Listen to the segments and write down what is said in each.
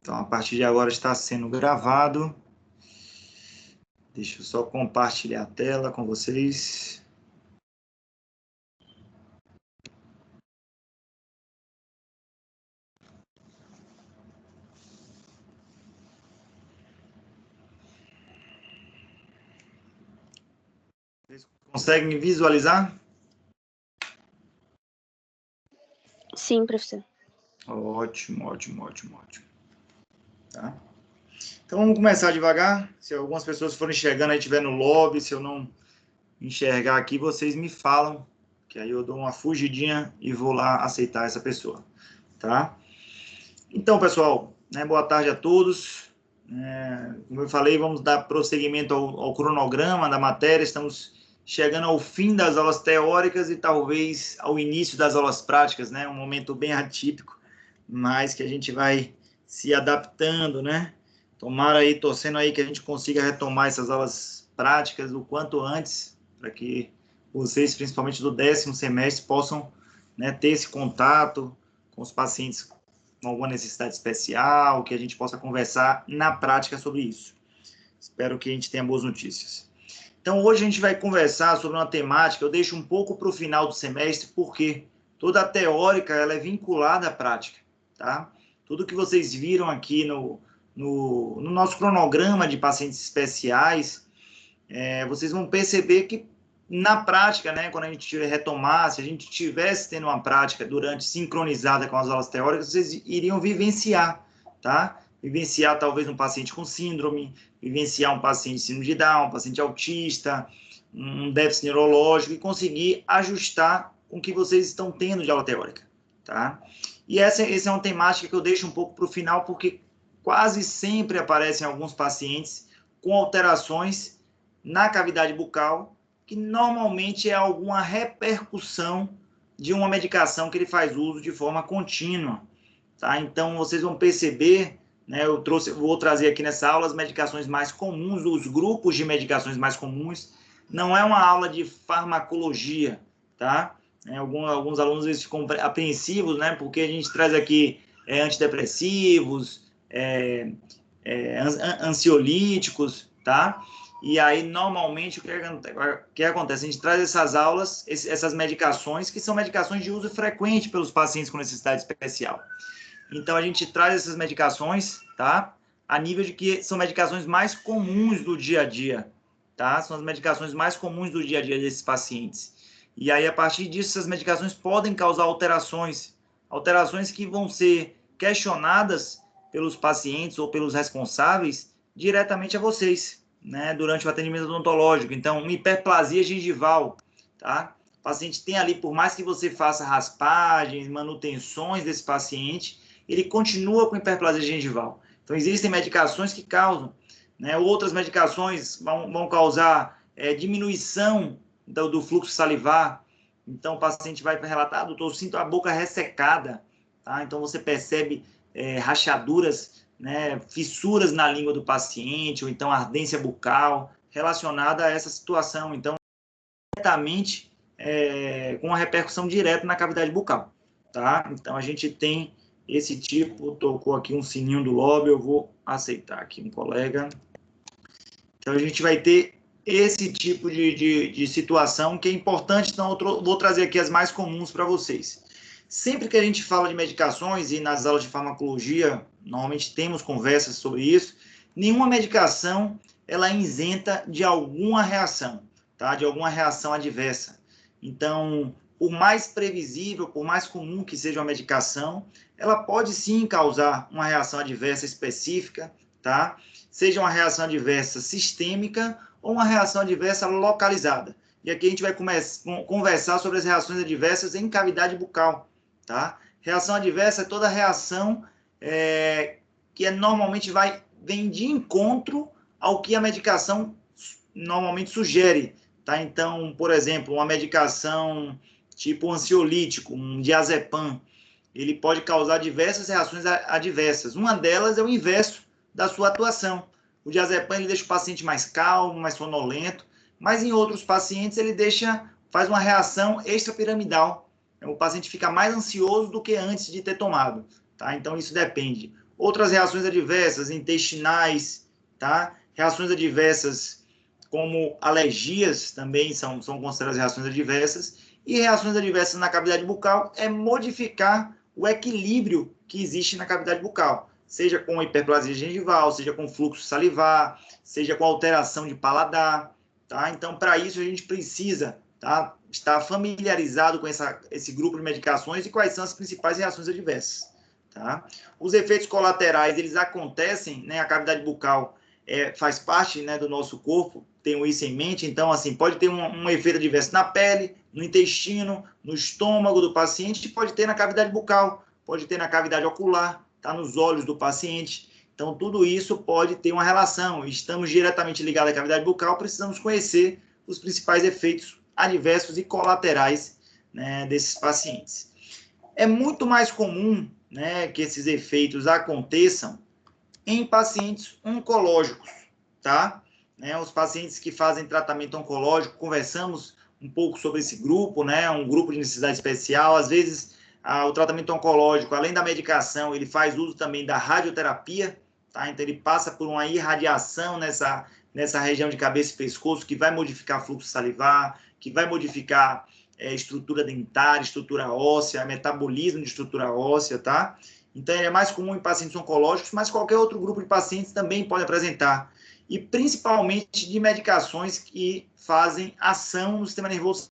Então, a partir de agora está sendo gravado. Deixa eu só compartilhar a tela com vocês. Vocês conseguem visualizar? Sim, professor. Ótimo. Tá? Então, vamos começar devagar. Se algumas pessoas forem enxergando aí, estiver no lobby, se eu não enxergar aqui, vocês me falam, que aí eu dou uma fugidinha e vou lá aceitar essa pessoa, tá? Então, pessoal, boa tarde a todos. Como eu falei, vamos dar prosseguimento ao cronograma da matéria. Estamos chegando ao fim das aulas teóricas e talvez ao início das aulas práticas, né? Um momento bem atípico, mas que a gente vai se adaptando, né? Tomara aí, torcendo aí que a gente consiga retomar essas aulas práticas o quanto antes, para que vocês, principalmente do 10º semestre, possam, né, ter esse contato com os pacientes com alguma necessidade especial, que a gente possa conversar na prática sobre isso. Espero que a gente tenha boas notícias. Então, hoje a gente vai conversar sobre uma temática, eu deixo um pouco para o final do semestre, porque toda a teórica ela é vinculada à prática, tá? Tudo que vocês viram aqui no nosso cronograma de pacientes especiais, vocês vão perceber que na prática, né, quando a gente retomar, se a gente tivesse tendo uma prática durante sincronizada com as aulas teóricas, vocês iriam vivenciar, tá? Vivenciar talvez um paciente com síndrome, vivenciar um paciente síndrome de Down, um paciente autista, um déficit neurológico e conseguir ajustar com o que vocês estão tendo de aula teórica, tá? E essa é uma temática que eu deixo um pouco para o final, porque quase sempre aparecem alguns pacientes com alterações na cavidade bucal, que normalmente é alguma repercussão de uma medicação que ele faz uso de forma contínua, tá? Então, vocês vão perceber, né, vou trazer aqui nessa aula as medicações mais comuns, os grupos de medicações mais comuns. Não é uma aula de farmacologia, tá? Alguns alunos eles ficam apreensivos, né, porque a gente traz aqui antidepressivos, ansiolíticos, tá? E aí, normalmente, o que acontece? A gente traz essas aulas, essas medicações, que são medicações de uso frequente pelos pacientes com necessidade especial. Então, a gente traz essas medicações, tá? A nível de que são medicações mais comuns do dia a dia, tá? São as medicações mais comuns do dia a dia desses pacientes. E aí, a partir disso, essas medicações podem causar alterações que vão ser questionadas pelos pacientes ou pelos responsáveis diretamente a vocês, né, durante o atendimento odontológico. Então, uma hiperplasia gengival, tá? O paciente tem ali, por mais que você faça raspagens, manutenções desse paciente, ele continua com hiperplasia gengival. Então, existem medicações que causam, né? Outras medicações vão causar diminuição do fluxo salivar. Então, o paciente vai relatar, doutor, eu sinto a boca ressecada, tá? Então, você percebe rachaduras, né, fissuras na língua do paciente, ou então ardência bucal, relacionada a essa situação. Então, diretamente, com uma repercussão direta na cavidade bucal, tá? Então, a gente tem esse tipo, tocou aqui um sininho do lobby, eu vou aceitar aqui um colega. Então, a gente vai ter esse tipo de situação que é importante, então eu vou trazer aqui as mais comuns para vocês. Sempre que a gente fala de medicações, e nas aulas de farmacologia, normalmente temos conversas sobre isso, nenhuma medicação ela é isenta de alguma reação, tá? De alguma reação adversa. Então, por mais previsível, por mais comum que seja uma medicação, ela pode sim causar uma reação adversa específica, tá? Seja uma reação adversa sistêmica ou uma reação adversa localizada. E aqui a gente vai conversar sobre as reações adversas em cavidade bucal, tá? Reação adversa é toda reação que normalmente vem de encontro ao que a medicação normalmente sugere, tá? Então, por exemplo, uma medicação tipo ansiolítico, um diazepam, ele pode causar diversas reações adversas. Uma delas é o inverso da sua atuação. O diazepam ele deixa o paciente mais calmo, mais sonolento, mas em outros pacientes ele faz uma reação extrapiramidal. O paciente fica mais ansioso do que antes de ter tomado, tá? Então isso depende. Outras reações adversas, intestinais, tá? Reações adversas como alergias também são consideradas reações adversas. E reações adversas na cavidade bucal é modificar o equilíbrio que existe na cavidade bucal, seja com hiperplasia gengival, seja com fluxo salivar, seja com alteração de paladar, tá? Então, para isso, a gente precisa, tá, estar familiarizado com esse grupo de medicações e quais são as principais reações adversas, tá? Os efeitos colaterais, eles acontecem, né? A cavidade bucal faz parte, né, do nosso corpo, tenho isso em mente, então, assim, pode ter um efeito adverso na pele, no intestino, no estômago do paciente, pode ter na cavidade bucal, pode ter na cavidade ocular, tá, nos olhos do paciente. Então, tudo isso pode ter uma relação. Estamos diretamente ligados à cavidade bucal, precisamos conhecer os principais efeitos adversos e colaterais, né, desses pacientes. É muito mais comum, né, que esses efeitos aconteçam em pacientes oncológicos, tá? Né, os pacientes que fazem tratamento oncológico, conversamos um pouco sobre esse grupo, né? Um grupo de necessidade especial. Às vezes, o tratamento oncológico, além da medicação, ele faz uso também da radioterapia, tá? Então, ele passa por uma irradiação nessa região de cabeça e pescoço, que vai modificar fluxo salivar, que vai modificar estrutura dentária, estrutura óssea, metabolismo de estrutura óssea, tá? Então, ele é mais comum em pacientes oncológicos, mas qualquer outro grupo de pacientes também pode apresentar. E principalmente de medicações que fazem ação no sistema nervoso,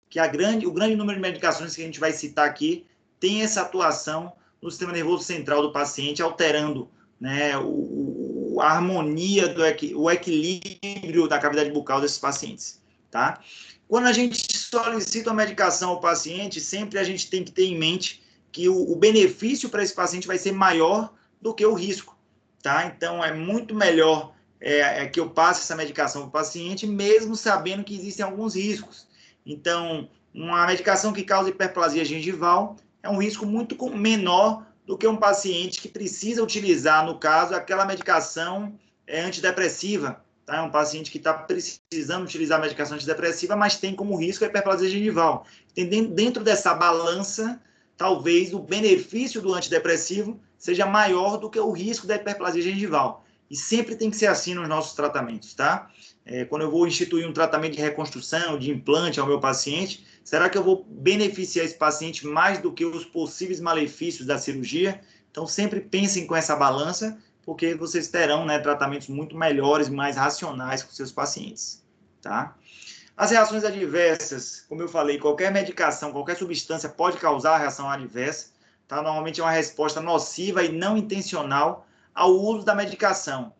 que o grande número de medicações que a gente vai citar aqui tem essa atuação no sistema nervoso central do paciente, alterando, né, a harmonia, o equilíbrio da cavidade bucal desses pacientes, tá? Quando a gente solicita uma medicação ao paciente, sempre a gente tem que ter em mente que o benefício para esse paciente vai ser maior do que o risco, tá? Então, é muito melhor que eu passe essa medicação para o paciente, mesmo sabendo que existem alguns riscos. Então, uma medicação que causa hiperplasia gengival é um risco muito menor do que um paciente que precisa utilizar, no caso, aquela medicação antidepressiva. Tá? É um paciente que está precisando utilizar a medicação antidepressiva, mas tem como risco a hiperplasia gengival. Dentro dessa balança, talvez o benefício do antidepressivo seja maior do que o risco da hiperplasia gengival. E sempre tem que ser assim nos nossos tratamentos, tá? Quando eu vou instituir um tratamento de reconstrução, de implante ao meu paciente, será que eu vou beneficiar esse paciente mais do que os possíveis malefícios da cirurgia? Então, sempre pensem com essa balança, porque vocês terão, né, tratamentos muito melhores, mais racionais com seus pacientes, tá? As reações adversas, como eu falei, qualquer medicação, qualquer substância pode causar reação adversa, tá? Normalmente é uma resposta nociva e não intencional ao uso da medicação.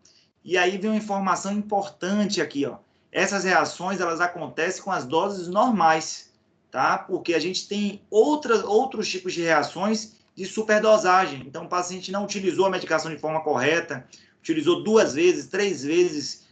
E aí vem uma informação importante aqui, ó. Essas reações, elas acontecem com as doses normais, tá? Porque a gente tem outros tipos de reações de superdosagem. Então, o paciente não utilizou a medicação de forma correta, utilizou 2 vezes, 3 vezes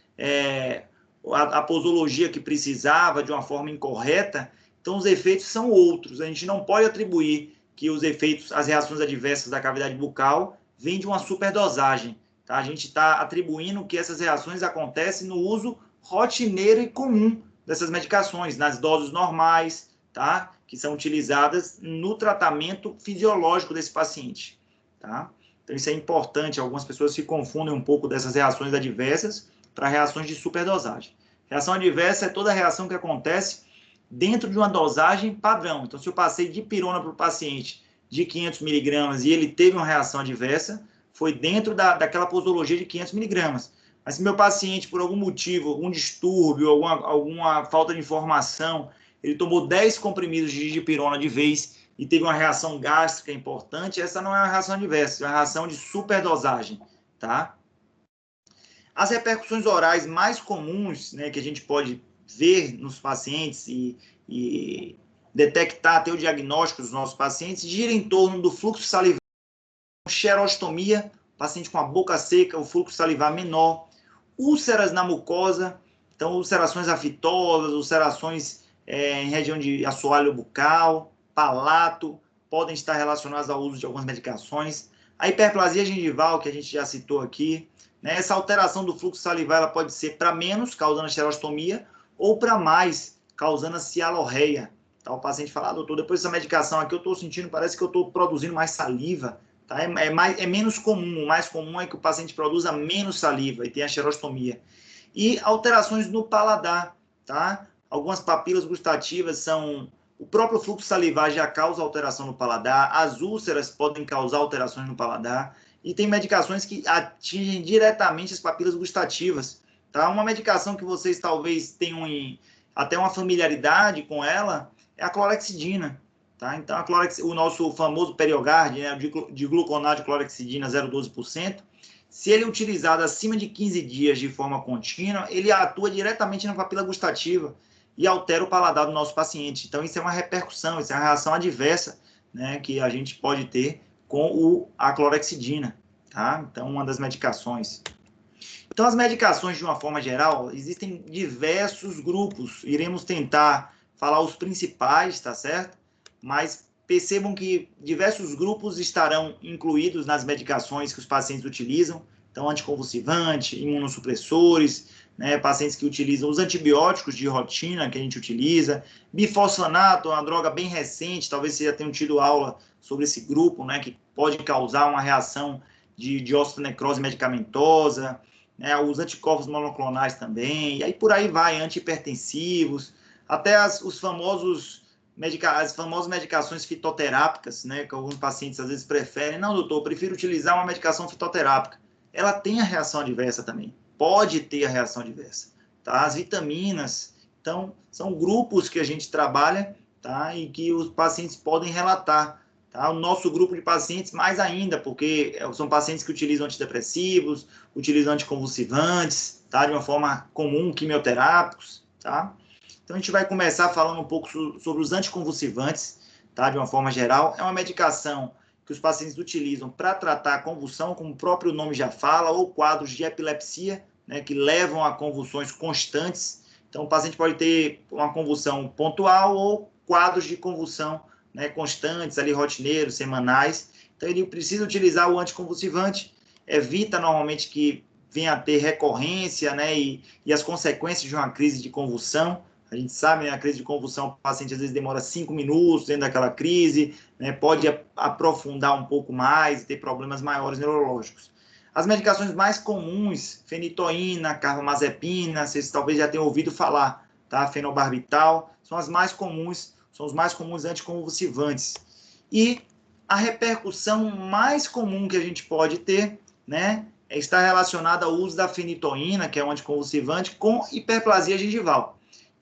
a posologia que precisava de uma forma incorreta. Então, os efeitos são outros. A gente não pode atribuir que os efeitos, as reações adversas da cavidade bucal vêm de uma superdosagem. Tá? A gente está atribuindo que essas reações acontecem no uso rotineiro e comum dessas medicações, nas doses normais, tá? Que são utilizadas no tratamento fisiológico desse paciente. Tá? Então, isso é importante. Algumas pessoas se confundem um pouco dessas reações adversas para reações de superdosagem. Reação adversa é toda reação que acontece dentro de uma dosagem padrão. Então, se eu passei dipirona para o paciente de 500 miligramas e ele teve uma reação adversa, foi dentro daquela posologia de 500 miligramas. Mas se meu paciente, por algum motivo, algum distúrbio, alguma falta de informação, ele tomou 10 comprimidos de dipirona de vez e teve uma reação gástrica importante, essa não é uma reação adversa, é uma reação de superdosagem, tá? As repercussões orais mais comuns, né, que a gente pode ver nos pacientes e detectar, ter o diagnóstico dos nossos pacientes, gira em torno do fluxo salivar, xerostomia, paciente com a boca seca, o fluxo salivar menor, úlceras na mucosa, então ulcerações afitosas, ulcerações em região de assoalho bucal, palato, podem estar relacionadas ao uso de algumas medicações. A hiperplasia gengival, que a gente já citou aqui, né, essa alteração do fluxo salivar ela pode ser para menos, causando a xerostomia, ou para mais, causando a cialorreia. Tá? O paciente fala, doutor, depois dessa medicação aqui eu estou sentindo, parece que eu estou produzindo mais saliva, tá? É menos comum, o mais comum é que o paciente produza menos saliva e tenha a xerostomia. E alterações no paladar, tá? Algumas papilas gustativas são... O próprio fluxo salivar já causa alteração no paladar, as úlceras podem causar alterações no paladar, e tem medicações que atingem diretamente as papilas gustativas, tá? Uma medicação que vocês talvez tenham até uma familiaridade com ela é a clorexidina, tá? Então, o nosso famoso Periogard, né, de gluconato de clorexidina 0,12%, se ele é utilizado acima de 15 dias de forma contínua, ele atua diretamente na papila gustativa e altera o paladar do nosso paciente. Então, isso é uma repercussão, isso é uma reação adversa, né, que a gente pode ter com a clorexidina, tá? Então, uma das medicações. Então, as medicações, de uma forma geral, existem diversos grupos. Iremos tentar falar os principais, tá certo? Mas percebam que diversos grupos estarão incluídos nas medicações que os pacientes utilizam. Então, anticonvulsivante, imunossupressores, né, pacientes que utilizam os antibióticos de rotina que a gente utiliza. Bifosfanato, uma droga bem recente, talvez vocês já tenham tido aula sobre esse grupo, né, que pode causar uma reação de osteonecrose medicamentosa, né, os anticorpos monoclonais também, e aí por aí vai, antihipertensivos, até as famosas medicações fitoterápicas, né, que alguns pacientes às vezes preferem. Não, doutor, eu prefiro utilizar uma medicação fitoterápica. Ela tem a reação adversa também, pode ter a reação adversa, tá? As vitaminas, então, são grupos que a gente trabalha, tá? E que os pacientes podem relatar, tá? O nosso grupo de pacientes, mais ainda, porque são pacientes que utilizam antidepressivos, utilizam anticonvulsivantes, tá? De uma forma comum, quimioterápicos, tá? Então, a gente vai começar falando um pouco sobre os anticonvulsivantes, tá? De uma forma geral. É uma medicação que os pacientes utilizam para tratar a convulsão, como o próprio nome já fala, ou quadros de epilepsia, né, que levam a convulsões constantes. Então, o paciente pode ter uma convulsão pontual ou quadros de convulsão, né, constantes, ali, rotineiros, semanais. Então, ele precisa utilizar o anticonvulsivante, evita normalmente que venha a ter recorrência, né, e as consequências de uma crise de convulsão. A gente sabe, né, a crise de convulsão, o paciente às vezes demora 5 minutos dentro daquela crise, né, pode aprofundar um pouco mais e ter problemas maiores neurológicos. As medicações mais comuns, fenitoína, carbamazepina, vocês talvez já tenham ouvido falar, tá? Fenobarbital, são as mais comuns, são os mais comuns anticonvulsivantes. E a repercussão mais comum que a gente pode ter, né, está relacionada ao uso da fenitoína, que é um anticonvulsivante, com hiperplasia gengival.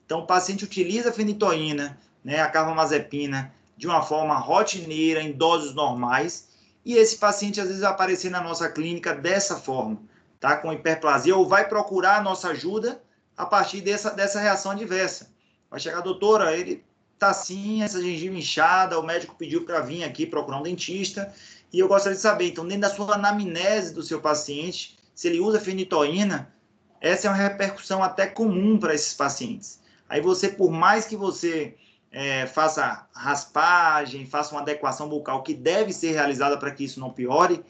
Então, o paciente utiliza a fenitoína, né, a carbamazepina, de uma forma rotineira, em doses normais, e esse paciente às vezes vai aparecer na nossa clínica dessa forma, tá, com hiperplasia, ou vai procurar a nossa ajuda a partir dessa reação adversa. Vai chegar, doutora, ele está assim, essa gengiva inchada, o médico pediu para vir aqui procurar um dentista, e eu gostaria de saber, então, dentro da sua anamnese do seu paciente, se ele usa fenitoína, essa é uma repercussão até comum para esses pacientes. Aí você, por mais que você faça raspagem, faça uma adequação bucal que deve ser realizada para que isso não piore,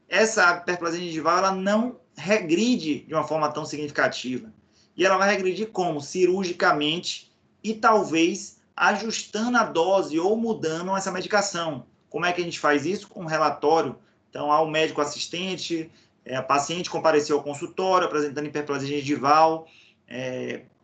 essa hiperplasia gengival ela não regride de uma forma tão significativa. E ela vai regredir como? Cirurgicamente e talvez ajustando a dose ou mudando essa medicação. Como é que a gente faz isso? Com um relatório. Então, há o médico assistente, a paciente compareceu ao consultório apresentando hiperplasia gengival,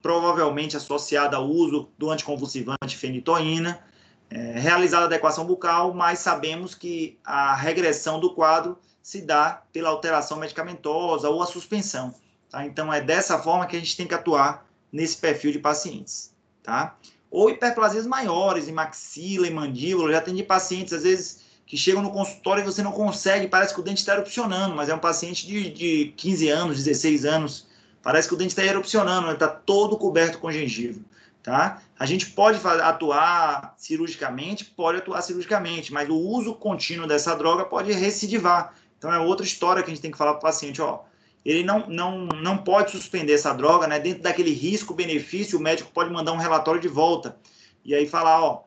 provavelmente associada ao uso do anticonvulsivante fenitoína, realizada a adequação bucal, mas sabemos que a regressão do quadro se dá pela alteração medicamentosa ou a suspensão. Tá? Então, é dessa forma que a gente tem que atuar nesse perfil de pacientes. Tá? Ou hiperplasias maiores, em maxila, em mandíbula. Já tem de pacientes, às vezes, que chegam no consultório e você não consegue, parece que o dente está erupcionando, mas é um paciente de 15 anos, 16 anos, parece que o dente está erupcionando, ele está todo coberto com gengiva, tá? A gente pode atuar cirurgicamente, mas o uso contínuo dessa droga pode recidivar. Então, é outra história que a gente tem que falar para o paciente, ó, ele não pode suspender essa droga, né? Dentro daquele risco-benefício, o médico pode mandar um relatório de volta, e aí falar, ó,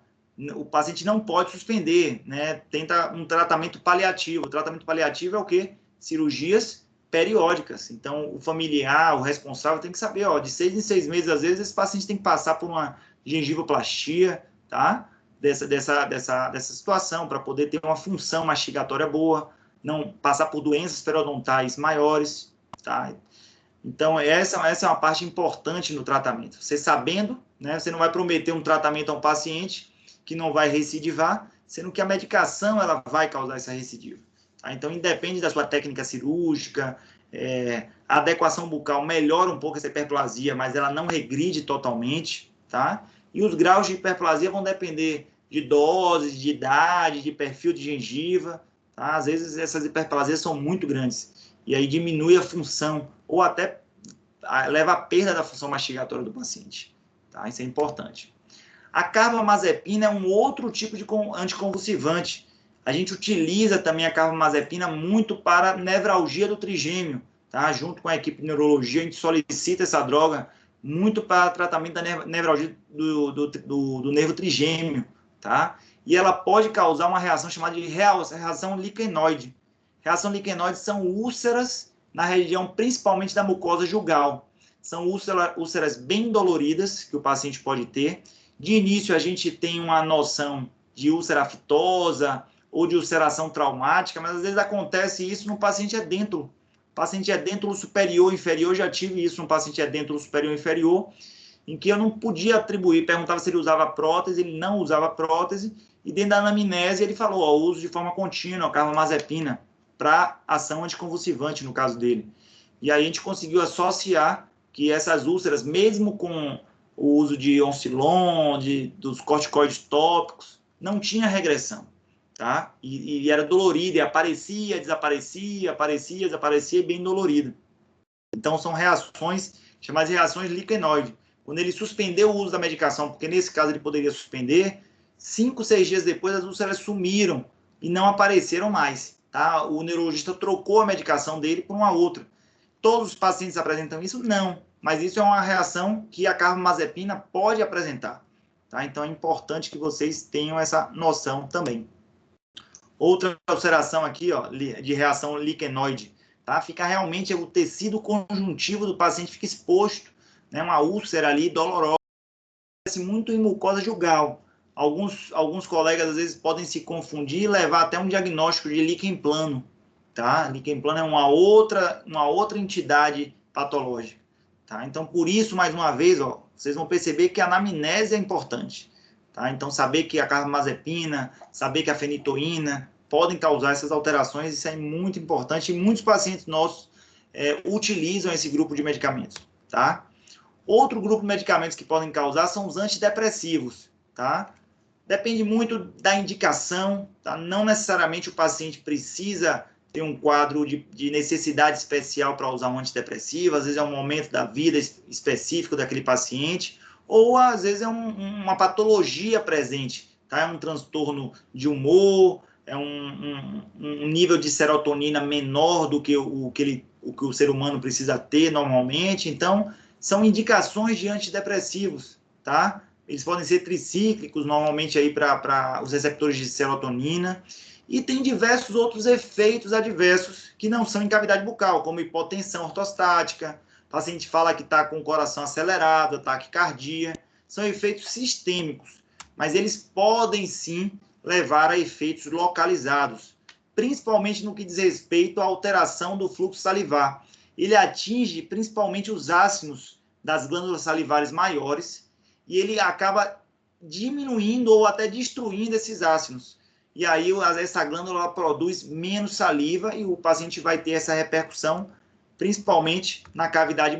o paciente não pode suspender, né? Tenta um tratamento paliativo. O tratamento paliativo é o quê? Cirurgias periódicas. Então, o familiar, o responsável tem que saber, ó, de 6 em 6 meses, às vezes, esse paciente tem que passar por uma gengivoplastia, tá? dessa situação, para poder ter uma função mastigatória boa, não passar por doenças periodontais maiores, tá? Então, essa é uma parte importante no tratamento. Você sabendo, né, você não vai prometer um tratamento a um paciente que não vai recidivar, sendo que a medicação ela vai causar essa recidiva. Tá? Então, independe da sua técnica cirúrgica, a adequação bucal melhora um pouco essa hiperplasia, mas ela não regride totalmente, tá? E os graus de hiperplasia vão depender de doses, de idade, de perfil de gengiva, tá? Às vezes essas hiperplasias são muito grandes, e aí diminui a função, ou até leva à perda da função mastigatória do paciente, tá? Isso é importante. A carbamazepina é um outro tipo de anticonvulsivante. A gente utiliza também a carbamazepina muito para nevralgia do trigêmeo, tá? Junto com a equipe de neurologia, a gente solicita essa droga muito para tratamento da nevralgia do nervo trigêmeo, tá? E ela pode causar uma reação chamada de reação liquenoide. Reação liquenoide são úlceras na região principalmente da mucosa jugal. São úlceras bem doloridas que o paciente pode ter. De início, a gente tem uma noção de úlcera aftosa ou de ulceração traumática, mas às vezes acontece isso no paciente edêntulo. Paciente edêntulo superior, inferior, já tive isso no paciente edêntulo superior, inferior, em que eu não podia atribuir, perguntava se ele usava prótese, ele não usava prótese, e dentro da anamnese ele falou, ó, uso de forma contínua, carbamazepina, para ação anticonvulsivante no caso dele. E aí a gente conseguiu associar que essas úlceras, mesmo com o uso de Oncilon, dos corticoides tópicos, não tinha regressão, tá? E era dolorido, e aparecia, desaparecia, aparecia, desaparecia, bem dolorido. Então, são reações chamadas de reações liquenoides. Quando ele suspendeu o uso da medicação, porque nesse caso ele poderia suspender, 5, 6 dias depois as úlceras sumiram e não apareceram mais, tá? O neurologista trocou a medicação dele por uma outra. Todos os pacientes apresentam isso? Não. Mas isso é uma reação que a carbamazepina pode apresentar, tá? Então é importante que vocês tenham essa noção também. Outra ulceração aqui, ó, de reação liquenoide, tá? Fica realmente o tecido conjuntivo do paciente fica exposto, né? Uma úlcera ali dolorosa, acontece muito em mucosa jugal. Alguns colegas às vezes podem se confundir e levar até um diagnóstico de líquen plano, tá? Líquen plano é uma outra entidade patológica. Tá? Então, por isso, mais uma vez, ó, vocês vão perceber que a anamnese é importante. Tá? Então, saber que a carbamazepina, saber que a fenitoína podem causar essas alterações, isso é muito importante. E muitos pacientes nossos utilizam esse grupo de medicamentos. Tá? Outro grupo de medicamentos que podem causar são os antidepressivos. Tá? Depende muito da indicação. Tá? Não necessariamente o paciente precisa tem um quadro de necessidade especial para usar um antidepressivo, às vezes é um momento da vida específico daquele paciente, ou às vezes é uma patologia presente, tá? É um transtorno de humor, é um nível de serotonina menor do que o que o ser humano precisa ter normalmente, então são indicações de antidepressivos, tá? Eles podem ser tricíclicos, normalmente aí para os receptores de serotonina, e tem diversos outros efeitos adversos que não são em cavidade bucal, como hipotensão ortostática, o paciente fala que está com o coração acelerado, taquicardia, são efeitos sistêmicos, mas eles podem sim levar a efeitos localizados, principalmente no que diz respeito à alteração do fluxo salivar. Ele atinge principalmente os ácidos das glândulas salivares maiores e ele acaba diminuindo ou até destruindo esses ácidos. E aí essa glândula produz menos saliva e o paciente vai ter essa repercussão, principalmente na cavidade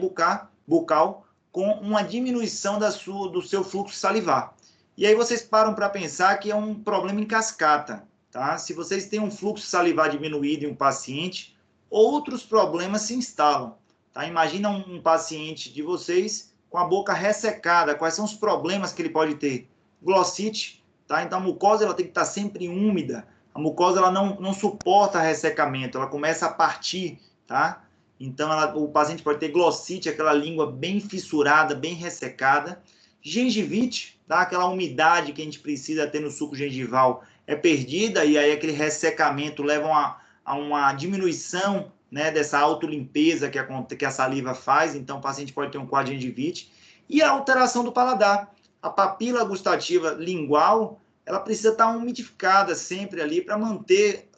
bucal, com uma diminuição do seu fluxo salivar. E aí vocês param para pensar que é um problema em cascata, tá? Se vocês têm um fluxo salivar diminuído em um paciente, outros problemas se instalam, tá? Imagina um paciente de vocês com a boca ressecada, quais são os problemas que ele pode ter? Glossite, tá? Então a mucosa ela tem que estar sempre úmida, a mucosa ela não suporta ressecamento, ela começa a partir, tá? Então o paciente pode ter glossite, aquela língua bem fissurada, bem ressecada. Gengivite, tá? Aquela umidade que a gente precisa ter no suco gengival é perdida e aí aquele ressecamento leva a uma diminuição, né, dessa autolimpeza que a saliva faz, então o paciente pode ter um quadro de gengivite. E a alteração do paladar. A papila gustativa lingual, ela precisa estar umidificada sempre ali para manter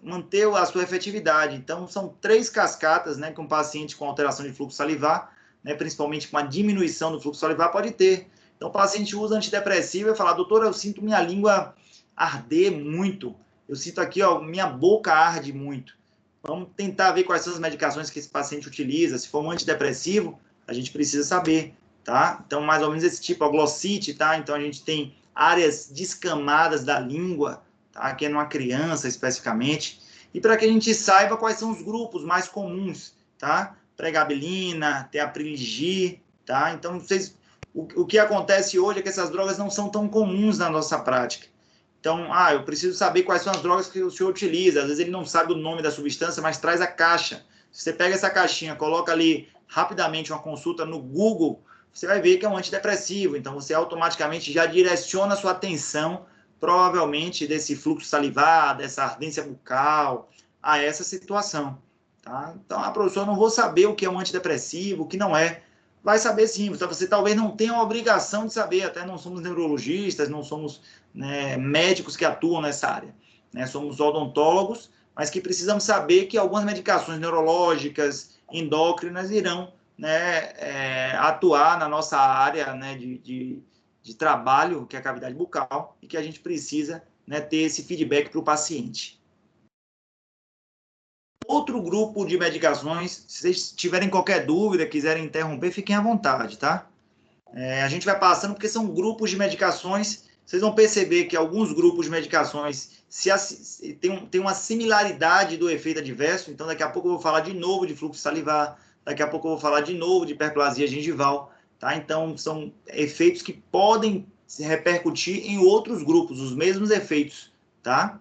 a sua efetividade. Então, são 3 cascatas, né, que um paciente com alteração de fluxo salivar, né, principalmente com a diminuição do fluxo salivar, pode ter. Então, o paciente usa antidepressivo e fala, doutor, eu sinto minha língua arder muito, eu sinto aqui, ó, minha boca arde muito. Vamos tentar ver quais são as medicações que esse paciente utiliza. Se for um antidepressivo, a gente precisa saber, tá? Então, mais ou menos esse tipo, a glossite, tá? Então, a gente tem áreas descamadas da língua, tá? Que é numa criança, especificamente. E para que a gente saiba quais são os grupos mais comuns, tá? Pregabalina, teapriligir, tá? Então, o que acontece hoje é que essas drogas não são tão comuns na nossa prática. Então, eu preciso saber quais são as drogas que o senhor utiliza. Às vezes ele não sabe o nome da substância, mas traz a caixa. Se você pega essa caixinha, coloca ali rapidamente uma consulta no Google, você vai ver que é um antidepressivo. Então, você automaticamente já direciona a sua atenção, provavelmente, desse fluxo salivar, dessa ardência bucal, a essa situação. Tá? Então, professor, eu não vou saber o que é um antidepressivo, o que não é. Vai saber sim, você talvez não tenha a obrigação de saber, até não somos neurologistas, não somos, né, médicos que atuam nessa área, né? Somos odontólogos, mas que precisamos saber que algumas medicações neurológicas, endócrinas irão, né, atuar na nossa área, né, de trabalho, que é a cavidade bucal, e que a gente precisa, né, ter esse feedback para o paciente. Outro grupo de medicações, se vocês tiverem qualquer dúvida, quiserem interromper, fiquem à vontade, tá? A gente vai passando porque são grupos de medicações. Vocês vão perceber que alguns grupos de medicações têm uma similaridade do efeito adverso. Então, daqui a pouco eu vou falar de novo de fluxo salivar, daqui a pouco eu vou falar de novo de hiperplasia gengival, tá? Então, são efeitos que podem se repercutir em outros grupos, os mesmos efeitos, tá?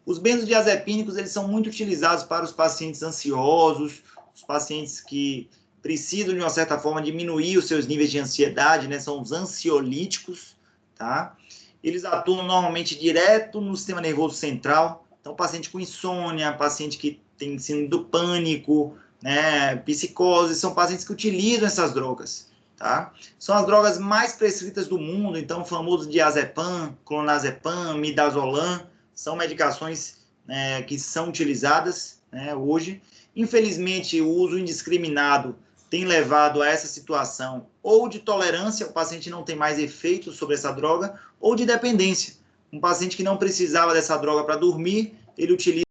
Os benzodiazepínicos, eles são muito utilizados para os pacientes ansiosos, os pacientes que precisam, de uma certa forma, diminuir os seus níveis de ansiedade, né? São os ansiolíticos, tá? Eles atuam normalmente direto no sistema nervoso central. Então, paciente com insônia, paciente que tem síndrome do pânico, né? Psicose, são pacientes que utilizam essas drogas, tá? São as drogas mais prescritas do mundo, então, o famoso diazepam, clonazepam, midazolam, são medicações, né, que são utilizadas, né, hoje. Infelizmente, o uso indiscriminado tem levado a essa situação ou de tolerância, o paciente não tem mais efeito sobre essa droga, ou de dependência. Um paciente que não precisava dessa droga para dormir, ele utiliza,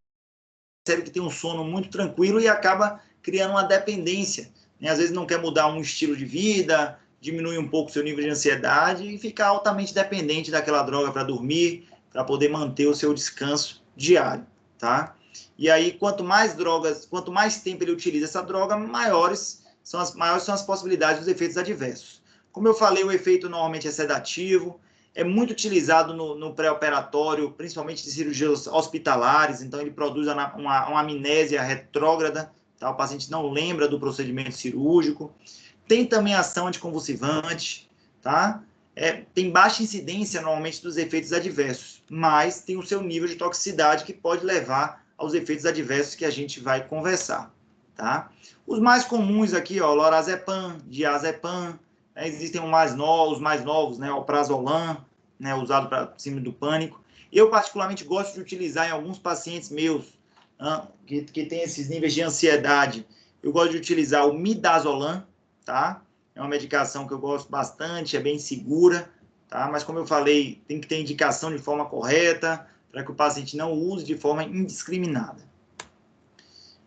percebe que tem um sono muito tranquilo e acaba criando uma dependência, né? Às vezes não quer mudar um estilo de vida, diminui um pouco o seu nível de ansiedade e fica altamente dependente daquela droga para dormir, para poder manter o seu descanso diário, tá? E aí, quanto mais tempo ele utiliza essa droga, maiores são as possibilidades dos efeitos adversos. Como eu falei, o efeito normalmente é sedativo, é muito utilizado no pré-operatório, principalmente de cirurgias hospitalares, então ele produz uma amnésia retrógrada, tá? O paciente não lembra do procedimento cirúrgico. Tem também ação anticonvulsivante, tá? Tem baixa incidência, normalmente, dos efeitos adversos, mas tem o seu nível de toxicidade que pode levar aos efeitos adversos que a gente vai conversar, tá? Os mais comuns aqui, ó, lorazepam, diazepam, né? Existem os mais novos, né, o prazolam, né, usado para síndrome do pânico. Eu, particularmente, gosto de utilizar em alguns pacientes meus, que têm esses níveis de ansiedade. Eu gosto de utilizar o midazolam, tá? É uma medicação que eu gosto bastante, é bem segura, tá? Mas, como eu falei, tem que ter indicação de forma correta, para que o paciente não use de forma indiscriminada.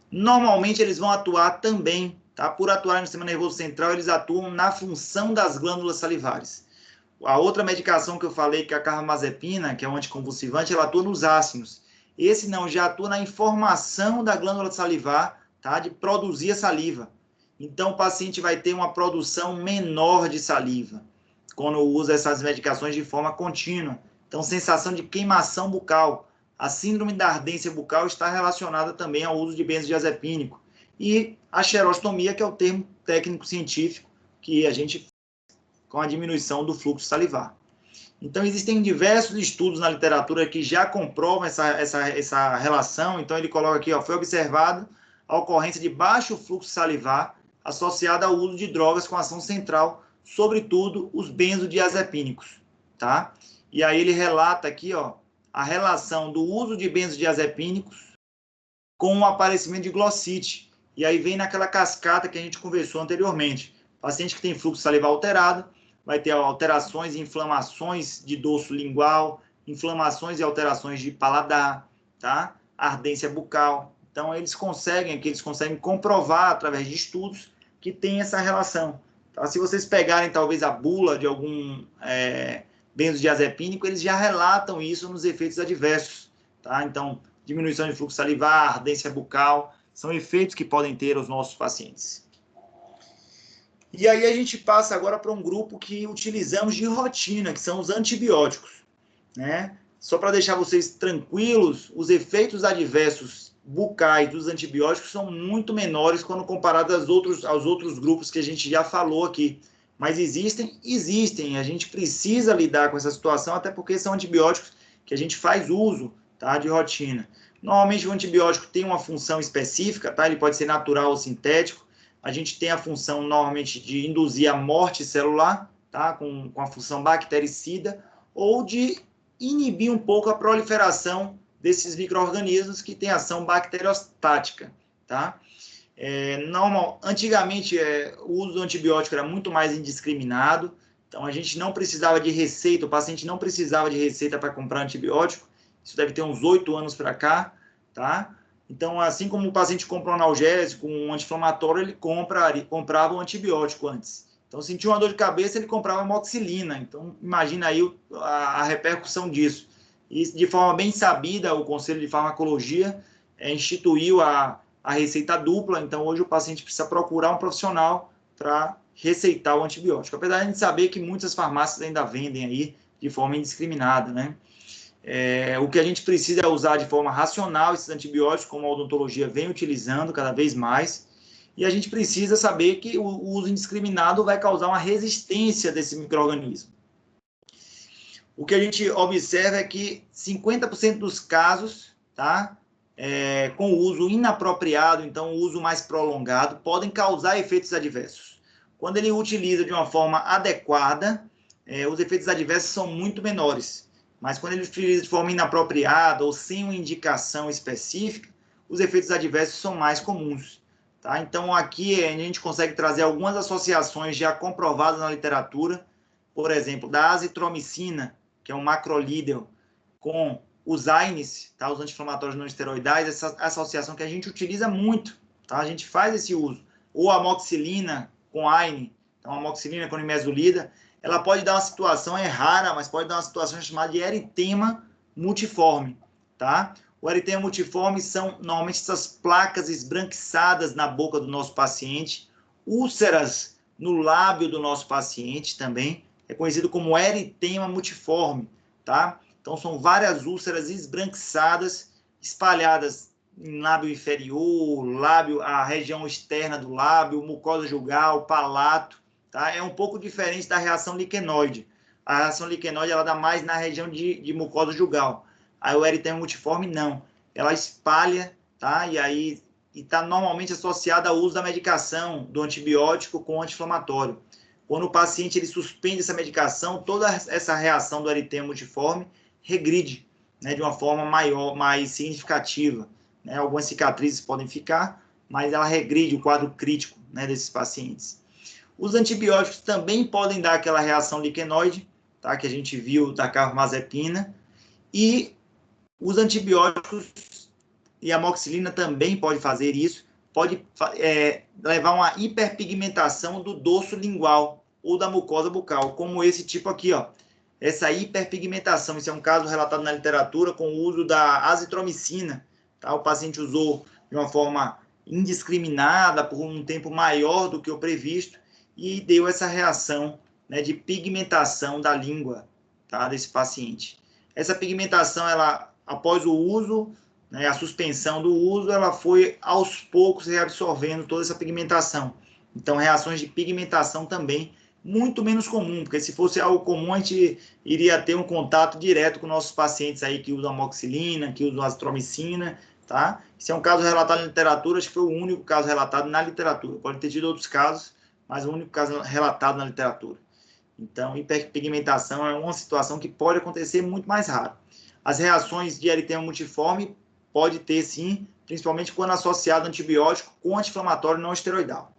Normalmente, eles vão atuar também, tá? Por atuar no sistema nervoso central, eles atuam na função das glândulas salivares. A outra medicação que eu falei, que é a carbamazepina, que é um anticonvulsivante, ela atua nos ácidos. Esse não, já atua na informação da glândula salivar, tá? De produzir a saliva. Então, o paciente vai ter uma produção menor de saliva quando usa essas medicações de forma contínua. Então, sensação de queimação bucal. A síndrome da ardência bucal está relacionada também ao uso de benzodiazepínico. E a xerostomia, que é o termo técnico científico que a gente faz com a diminuição do fluxo salivar. Então, existem diversos estudos na literatura que já comprovam essa relação. Então, ele coloca aqui, ó, foi observado a ocorrência de baixo fluxo salivar associada ao uso de drogas com ação central, sobretudo os benzodiazepínicos, tá? E aí ele relata aqui, ó, a relação do uso de benzodiazepínicos com o aparecimento de glossite. E aí vem naquela cascata que a gente conversou anteriormente. Paciente que tem fluxo salival alterado, vai ter alterações e inflamações de dorso lingual, inflamações e alterações de paladar, tá? Ardência bucal. Então, eles conseguem comprovar, através de estudos, que tem essa relação. Tá? Se vocês pegarem, talvez, a bula de algum benzodiazepínico, eles já relatam isso nos efeitos adversos. Tá? Então, diminuição de fluxo salivar, ardência bucal, são efeitos que podem ter os nossos pacientes. E aí a gente passa agora para um grupo que utilizamos de rotina, que são os antibióticos, né? Só para deixar vocês tranquilos, os efeitos adversos bucais dos antibióticos são muito menores quando comparado aos outros grupos que a gente já falou aqui. Mas existem. A gente precisa lidar com essa situação, até porque são antibióticos que a gente faz uso, tá, de rotina. Normalmente o antibiótico tem uma função específica, tá? Ele pode ser natural ou sintético. A gente tem a função, normalmente, de induzir a morte celular, tá? Com a função bactericida, ou de inibir um pouco a proliferação desses micro-organismos que têm ação bacteriostática, tá? Antigamente, o uso do antibiótico era muito mais indiscriminado, então a gente não precisava de receita, o paciente não precisava de receita para comprar antibiótico, isso deve ter uns 8 anos para cá, tá? Então, assim como o paciente compra um analgésico, um anti-inflamatório, ele comprava um antibiótico antes. Então, sentia uma dor de cabeça, ele comprava amoxicilina. Então, imagina aí a repercussão disso. E, de forma bem sabida, o Conselho de Farmacologia instituiu a receita dupla. Então, hoje o paciente precisa procurar um profissional para receitar o antibiótico. Apesar de a gente saber que muitas farmácias ainda vendem aí de forma indiscriminada, né? O que a gente precisa é usar de forma racional esses antibióticos, como a odontologia vem utilizando cada vez mais, e a gente precisa saber que o uso indiscriminado vai causar uma resistência desse micro-organismo. O que a gente observa é que 50% dos casos, tá, com o uso inapropriado, então o uso mais prolongado, podem causar efeitos adversos. Quando ele utiliza de uma forma adequada, os efeitos adversos são muito menores. Mas quando ele utiliza de forma inapropriada ou sem uma indicação específica, os efeitos adversos são mais comuns. Tá? Então, aqui a gente consegue trazer algumas associações já comprovadas na literatura, por exemplo, da azitromicina, que é um macrolídeo, com os AINES, tá? Os anti-inflamatórios não esteroidais, essa associação que a gente utiliza muito, tá? A gente faz esse uso. Ou a amoxicilina com AINE, então a amoxicilina com nimesulida, ela pode dar uma situação, é rara, mas pode dar uma situação chamada de eritema multiforme, tá? O eritema multiforme são, normalmente, essas placas esbranquiçadas na boca do nosso paciente, úlceras no lábio do nosso paciente também, é conhecido como eritema multiforme, tá? Então, são várias úlceras esbranquiçadas, espalhadas em lábio inferior, a região externa do lábio, mucosa jugal, palato, tá? É um pouco diferente da reação liquenoide. A reação liquenoide, ela dá mais na região de mucosa jugal. Aí o eritema multiforme, não. Ela espalha, tá? E aí está normalmente associada ao uso da medicação, do antibiótico com anti-inflamatório. Quando o paciente ele suspende essa medicação, toda essa reação do eritema multiforme regride, né, de uma forma maior, mais significativa. Né? Algumas cicatrizes podem ficar, mas ela regride o quadro crítico, né, desses pacientes. Os antibióticos também podem dar aquela reação liquenoide, tá, que a gente viu da carbamazepina, e os antibióticos e a amoxicilina também pode fazer isso, pode levar a uma hiperpigmentação do dorso lingual ou da mucosa bucal, como esse tipo aqui, ó. Essa hiperpigmentação, isso é um caso relatado na literatura com o uso da azitromicina, tá? O paciente usou de uma forma indiscriminada por um tempo maior do que o previsto e deu essa reação, né, de pigmentação da língua, tá, desse paciente. Essa pigmentação, ela, após o uso, né, a suspensão do uso, ela foi aos poucos reabsorvendo toda essa pigmentação. Então, reações de pigmentação também muito menos comum, porque se fosse algo comum, a gente iria ter um contato direto com nossos pacientes aí que usam amoxicilina, que usam azitromicina, tá? Esse é um caso relatado na literatura, acho que foi o único caso relatado na literatura. Pode ter tido outros casos, mas o único caso relatado na literatura. Então, hiperpigmentação é uma situação que pode acontecer muito mais raro. as reações de eritema multiforme pode ter, sim, principalmente quando associado a antibiótico com anti-inflamatório não esteroidal.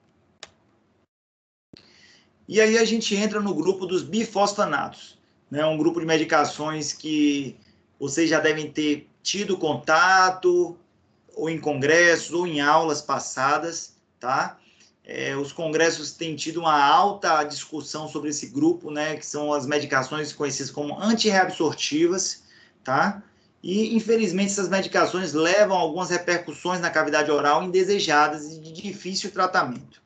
E aí a gente entra no grupo dos bifosfanatos, né? Um grupo de medicações que vocês já devem ter tido contato, ou em congressos, ou em aulas passadas, tá? Os congressos têm tido uma alta discussão sobre esse grupo, né? Que são as medicações conhecidas como antirreabsortivas, tá? E, infelizmente, essas medicações levam a algumas repercussões na cavidade oral indesejadas e de difícil tratamento.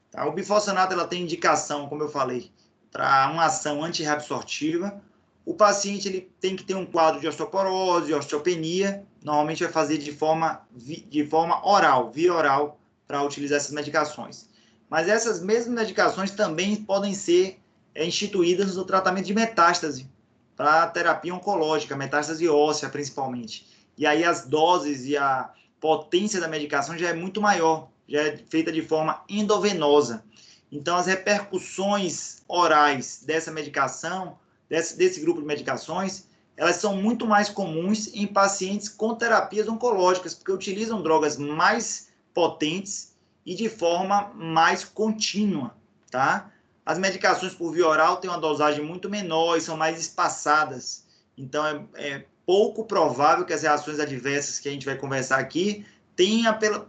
Tá? O bifosfanato ela tem indicação, como eu falei, para uma ação antirreabsortiva. O paciente ele tem que ter um quadro de osteoporose, osteopenia. Normalmente vai fazer de forma oral, via oral, para utilizar essas medicações. Mas essas mesmas medicações também podem ser instituídas no tratamento de metástase, para terapia oncológica, metástase óssea principalmente. E aí as doses e a potência da medicação já é muito maior, já é feita de forma endovenosa. Então as repercussões orais dessa medicação, desse grupo de medicações, elas são muito mais comuns em pacientes com terapias oncológicas, porque utilizam drogas mais potentes e de forma mais contínua, tá? As medicações por via oral têm uma dosagem muito menor e são mais espaçadas. Então, é pouco provável que as reações adversas que a gente vai conversar aqui tenha pelo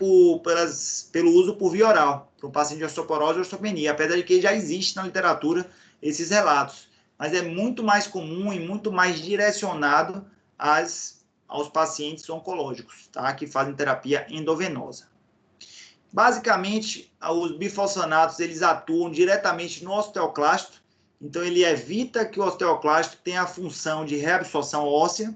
uso por via oral, para um paciente de osteoporose ou osteopenia, apesar de que já existe na literatura esses relatos. Mas é muito mais comum e muito mais direcionado aos pacientes oncológicos, tá? Que fazem terapia endovenosa. Basicamente, os bifosfanatos eles atuam diretamente no osteoclasto, então ele evita que o osteoclasto tenha a função de reabsorção óssea,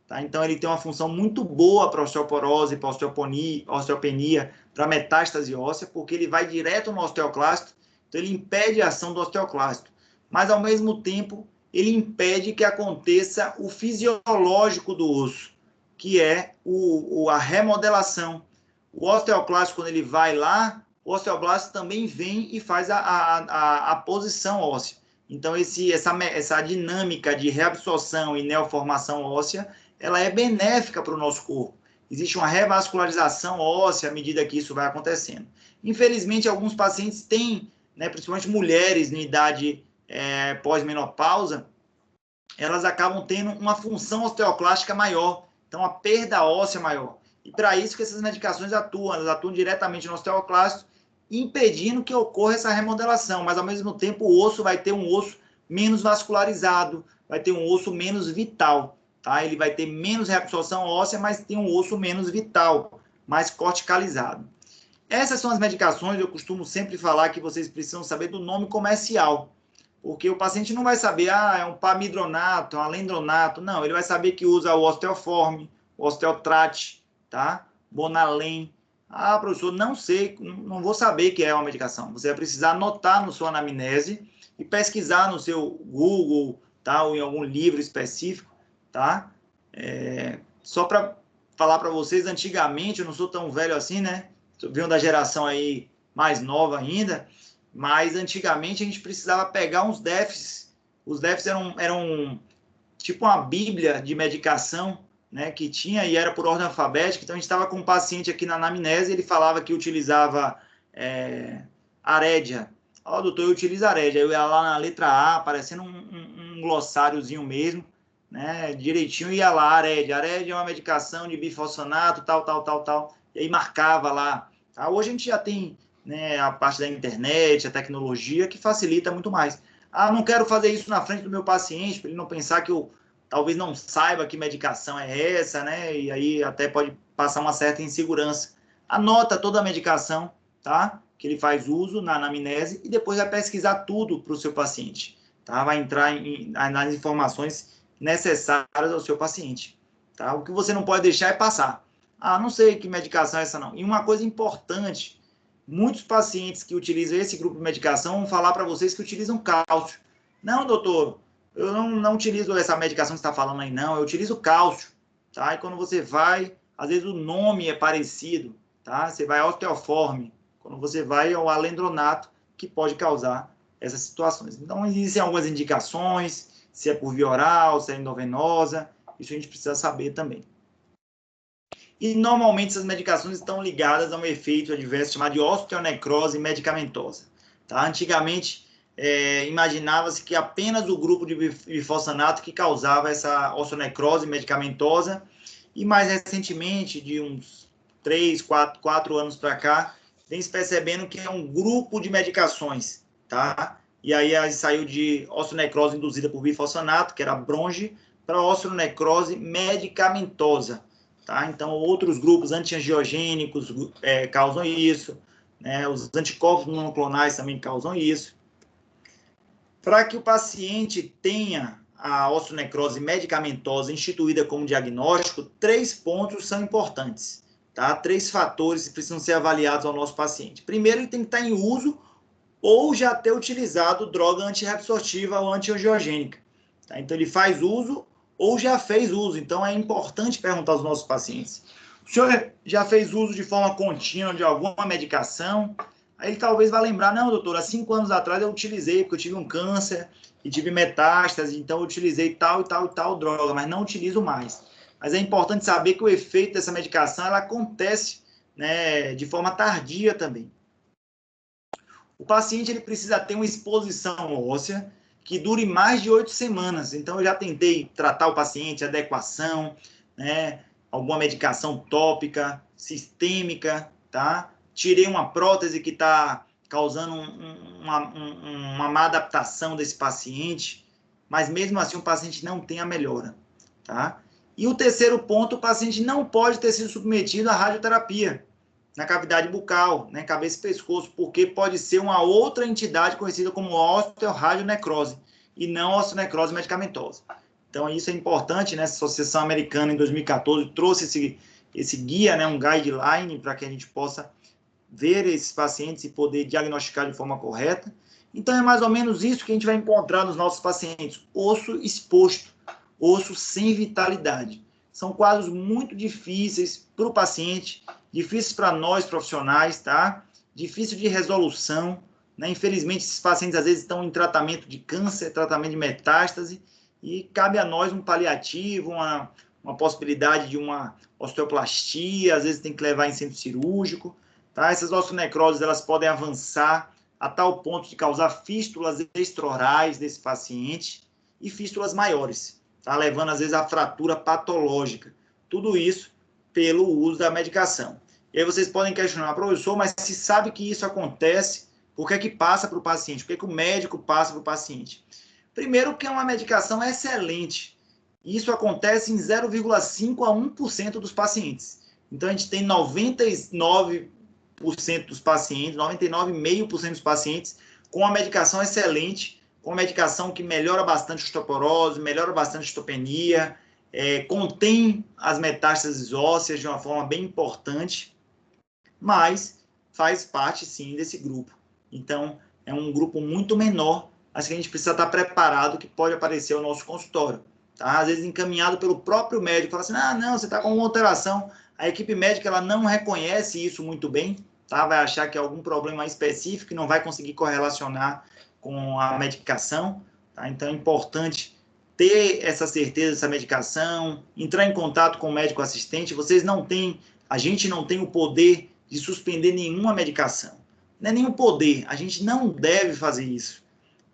tá? Então ele tem uma função muito boa para osteoporose, para osteopenia, para metástase óssea, porque ele vai direto no osteoclasto, então ele impede a ação do osteoclasto, mas ao mesmo tempo ele impede que aconteça o fisiológico do osso, que é a remodelação. O osteoclasto, quando ele vai lá, o osteoblasto também vem e faz a posição óssea. Então, essa dinâmica de reabsorção e neoformação óssea, ela é benéfica para o nosso corpo. Existe uma revascularização óssea à medida que isso vai acontecendo. Infelizmente, alguns pacientes têm, né, principalmente mulheres em idade pós-menopausa, elas acabam tendo uma função osteoclástica maior, então a perda óssea maior. E para isso que essas medicações atuam, elas atuam diretamente no osteoclasto, impedindo que ocorra essa remodelação, mas ao mesmo tempo o osso vai ter um osso menos vascularizado, vai ter um osso menos vital, tá? Ele vai ter menos reabsorção óssea, mas tem um osso menos vital, mais corticalizado. Essas são as medicações, eu costumo sempre falar que vocês precisam saber do nome comercial, porque o paciente não vai saber, é um pamidronato, é um alendronato, não, ele vai saber que usa o osteoforme, o osteotrate, tá? Bonalem. Professor, não sei, não vou saber que é uma medicação. Você vai precisar anotar no sua anamnese e pesquisar no seu Google, tá? Ou em algum livro específico, tá? Só para falar para vocês, antigamente, eu não sou tão velho assim, né? Venho da geração aí mais nova ainda, mas antigamente a gente precisava pegar uns déficits. Os déficits eram tipo uma bíblia de medicação, né, que tinha e era por ordem alfabética. Então a gente estava com um paciente aqui na anamnese, ele falava que utilizava Arédia. Doutor, eu utilizo Arédia. Eu ia lá na letra A, aparecendo um glossáriozinho mesmo, né, direitinho, ia lá, Arédia. Arédia é uma medicação de bifosfonato, tal. E aí marcava lá. Tá? Hoje a gente já tem, né, a parte da internet, a tecnologia, que facilita muito mais. Não quero fazer isso na frente do meu paciente, para ele não pensar que eu talvez não saiba que medicação é essa, né? E aí até pode passar uma certa insegurança. Anota toda a medicação, tá? Que ele faz uso na anamnese e depois vai pesquisar tudo para o seu paciente, tá? Vai entrar nas informações necessárias ao seu paciente, tá? O que você não pode deixar é passar. Não sei que medicação é essa não. E uma coisa importante, muitos pacientes que utilizam esse grupo de medicação vão falar para vocês que utilizam cálcio. Não, doutor, eu não utilizo essa medicação que você está falando aí, não. Eu utilizo cálcio, tá? E quando você vai, às vezes o nome é parecido, tá? Você vai ao osteoforme. Quando você vai ao alendronato, que pode causar essas situações. Então, existem algumas indicações, se é por via oral, se é endovenosa, Isso a gente precisa saber também. E, normalmente, essas medicações estão ligadas a um efeito adverso chamado de osteonecrose medicamentosa. Tá? Antigamente, imaginava-se que apenas o grupo de bifosfanato que causava essa osteonecrose medicamentosa, e mais recentemente, de uns 3, 4 anos para cá, vem se percebendo que é um grupo de medicações, tá? E aí saiu de osteonecrose induzida por bifosfanato, que era bronze, para osteonecrose medicamentosa, tá? Então, outros grupos antiangiogênicos causam isso, né? Os anticorpos monoclonais também causam isso. Para que o paciente tenha a osteonecrose medicamentosa instituída como diagnóstico, 3 pontos são importantes, tá? 3 fatores que precisam ser avaliados ao nosso paciente. Primeiro, ele tem que estar em uso ou já ter utilizado droga antirreabsortiva ou antiangiogênica, tá? Então, ele faz uso ou já fez uso. Então, é importante perguntar aos nossos pacientes: o senhor já fez uso de forma contínua de alguma medicação? Aí ele talvez vá lembrar: não, doutor, há 5 anos atrás eu utilizei, porque eu tive um câncer e tive metástase, então eu utilizei tal e tal e tal droga, mas não utilizo mais. Mas é importante saber que o efeito dessa medicação, ela acontece, né, de forma tardia também. O paciente, ele precisa ter uma exposição óssea que dure mais de 8 semanas. Então, eu já tentei tratar o paciente, adequação, né, alguma medicação tópica, sistêmica, tá? Tirei uma prótese que está causando uma má adaptação desse paciente, mas mesmo assim o paciente não tem a melhora, tá? E o terceiro ponto: o paciente não pode ter sido submetido à radioterapia na cavidade bucal, né, cabeça e pescoço, porque pode ser uma outra entidade conhecida como osteoradionecrose e não osteonecrose medicamentosa. Então, isso é importante, né? Essa Associação Americana, em 2014, trouxe esse guia, né, um guideline, para que a gente possa ver esses pacientes e poder diagnosticar de forma correta. Então, é mais ou menos isso que a gente vai encontrar nos nossos pacientes: osso exposto, osso sem vitalidade. São quadros muito difíceis para o paciente, difíceis para nós profissionais, tá? Difícil de resolução, né? Infelizmente, esses pacientes às vezes estão em tratamento de câncer, tratamento de metástase, e cabe a nós um paliativo, uma possibilidade de uma osteoplastia, às vezes tem que levar em centro cirúrgico, tá? Essas osteonecroses, elas podem avançar a tal ponto de causar fístulas extraorais desse paciente e fístulas maiores, tá? Levando às vezes a fratura patológica. Tudo isso pelo uso da medicação. E aí vocês podem questionar: professor, mas se sabe que isso acontece, por que é que passa para o paciente? Por que é que o médico passa para o paciente? Primeiro, que é uma medicação excelente. Isso acontece em 0,5 a 1% dos pacientes. Então, a gente tem 99% dos pacientes, 99,5% dos pacientes com uma medicação excelente, com uma medicação que melhora bastante a osteoporose, melhora bastante a osteopenia, contém as metástases ósseas de uma forma bem importante, mas faz parte, sim, desse grupo. Então, é um grupo muito menor, mas que a gente precisa estar preparado, que pode aparecer ao nosso consultório. Tá? Às vezes encaminhado pelo próprio médico, fala assim: ah, não, você está com uma alteração. A equipe médica, ela não reconhece isso muito bem, tá? Vai achar que é algum problema específico e não vai conseguir correlacionar com a medicação. Tá? Então, é importante ter essa certeza dessa medicação, entrar em contato com o médico assistente. A gente não tem o poder de suspender nenhuma medicação. Não é nenhum poder, a gente não deve fazer isso.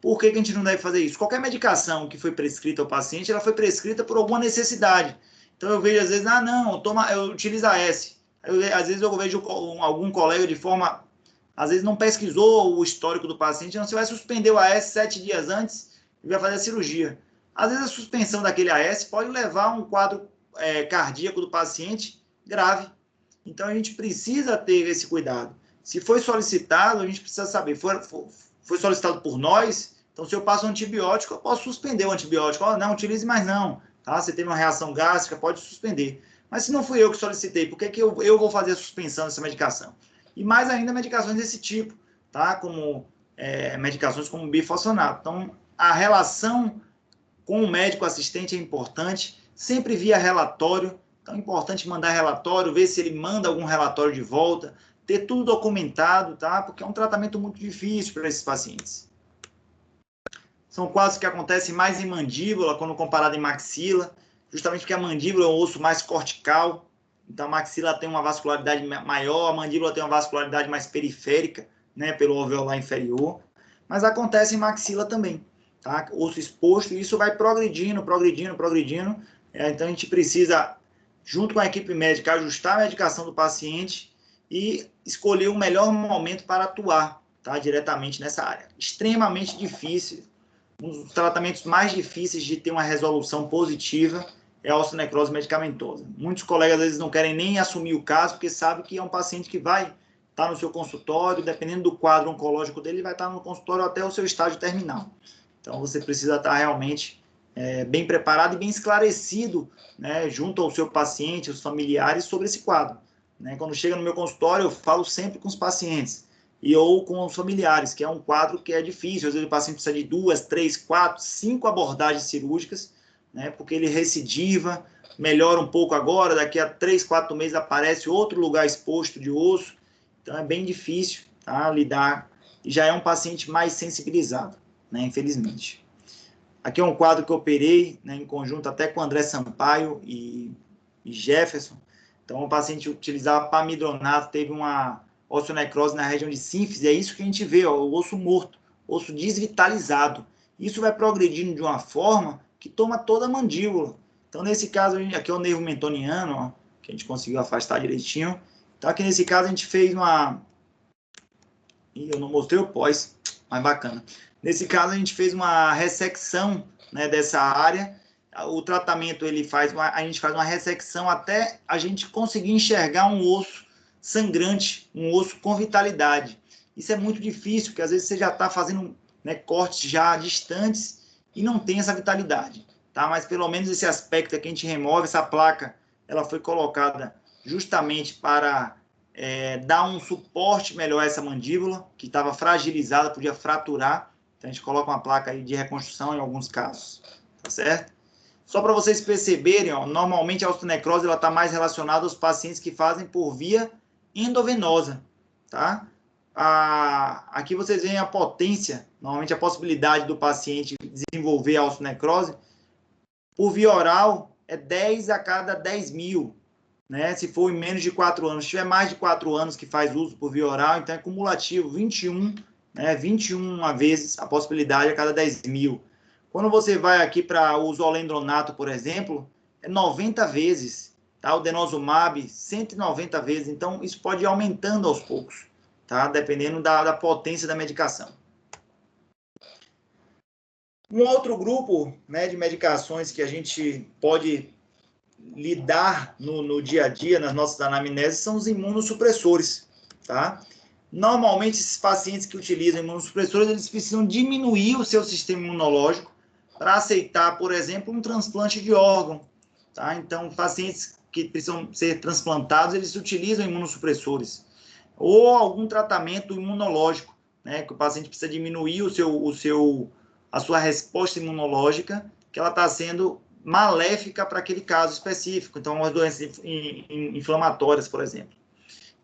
Por que a gente não deve fazer isso? Qualquer medicação que foi prescrita ao paciente, ela foi prescrita por alguma necessidade. Então, eu vejo às vezes: ah, não, eu utilizo a S. Às vezes eu vejo algum colega de forma, às vezes não pesquisou o histórico do paciente, não, você vai suspender o AS 7 dias antes e vai fazer a cirurgia. Às vezes a suspensão daquele AS pode levar a um quadro cardíaco do paciente grave. Então, a gente precisa ter esse cuidado. Se foi solicitado, a gente precisa saber: foi solicitado por nós? Então, se eu passo um antibiótico, eu posso suspender o antibiótico. Oh, não, utilize mais não. Tá? Você teve uma reação gástrica, pode suspender. Mas se não fui eu que solicitei, por que, que eu vou fazer a suspensão dessa medicação? E mais ainda, medicações desse tipo, tá? Como medicações como bifosfonato. Então, a relação com o médico assistente é importante, sempre via relatório. Então, é importante mandar relatório, ver se ele manda algum relatório de volta, ter tudo documentado, tá? Porque é um tratamento muito difícil para esses pacientes. São quadros que acontecem mais em mandíbula, quando comparado em maxila, justamente porque a mandíbula é um osso mais cortical, então a maxila tem uma vascularidade maior, a mandíbula tem uma vascularidade mais periférica, né, pelo alveolar inferior, mas acontece em maxila também, tá? Osso exposto, e isso vai progredindo, então a gente precisa, junto com a equipe médica, ajustar a medicação do paciente e escolher o melhor momento para atuar, tá, diretamente nessa área. Extremamente difícil, um dos tratamentos mais difíceis de ter uma resolução positiva é a osteonecrose medicamentosa. Muitos colegas, às vezes, não querem nem assumir o caso, porque sabem que é um paciente que vai estar no seu consultório, dependendo do quadro oncológico dele, vai estar no consultório até o seu estágio terminal. Então, você precisa estar realmente bem preparado e bem esclarecido, né, junto ao seu paciente, os familiares, sobre esse quadro. Né? Quando chega no meu consultório, eu falo sempre com os pacientes, ou com os familiares, que é um quadro que é difícil. Às vezes o paciente precisa de 2, 3, 4, 5 abordagens cirúrgicas, né, porque ele recidiva, melhora um pouco agora, daqui a 3, 4 meses aparece outro lugar exposto de osso, então é bem difícil, tá, lidar, e já é um paciente mais sensibilizado, né, infelizmente. Aqui é um quadro que eu operei, né, em conjunto até com André Sampaio e Jefferson. Então o paciente utilizava pamidronato, teve uma osteonecrose na região de sínfise, é isso que a gente vê, ó, o osso morto, osso desvitalizado. Isso vai progredindo de uma forma que toma toda a mandíbula. Então, nesse caso, aqui é o nervo mentoniano, ó, que a gente conseguiu afastar direitinho. Então, aqui nesse caso, a gente fez uma... eu não mostrei o pós, mas bacana. Nesse caso, a gente fez uma ressecção, né, dessa área. O tratamento, a gente faz uma ressecção até a gente conseguir enxergar um osso sangrante, um osso com vitalidade. Isso é muito difícil, porque às vezes você já está fazendo, né, cortes já distantes e não tem essa vitalidade, tá? Mas pelo menos esse aspecto aqui a gente remove. Essa placa, ela foi colocada justamente para dar um suporte melhor a essa mandíbula, que estava fragilizada, podia fraturar. Então a gente coloca uma placa aí de reconstrução em alguns casos, tá certo? Só para vocês perceberem, ó, normalmente a osteonecrose está mais relacionada aos pacientes que fazem por via endovenosa, tá? Aqui vocês veem a potência, normalmente a possibilidade do paciente desenvolver a osteonecrose por via oral é 10 a cada 10 mil, né? Se for em menos de 4 anos. Se tiver mais de 4 anos que faz uso por via oral, então é cumulativo, 21, né? 21 vezes a possibilidade a cada 10 mil. Quando você vai aqui para o zolendronato, por exemplo, é 90 vezes, tá? O denosumab, 190 vezes. Então, isso pode ir aumentando aos poucos, tá? Dependendo da potência da medicação. Um outro grupo, né, de medicações que a gente pode lidar no dia a dia, nas nossas anamneses, são os imunossupressores, tá? Normalmente, esses pacientes que utilizam imunossupressores, eles precisam diminuir o seu sistema imunológico para aceitar, por exemplo, um transplante de órgão, tá? Então, pacientes que precisam ser transplantados, eles utilizam imunossupressores. Ou algum tratamento imunológico, né? Que o paciente precisa diminuir a sua resposta imunológica, que ela está sendo maléfica para aquele caso específico. Então, as doenças inflamatórias, por exemplo.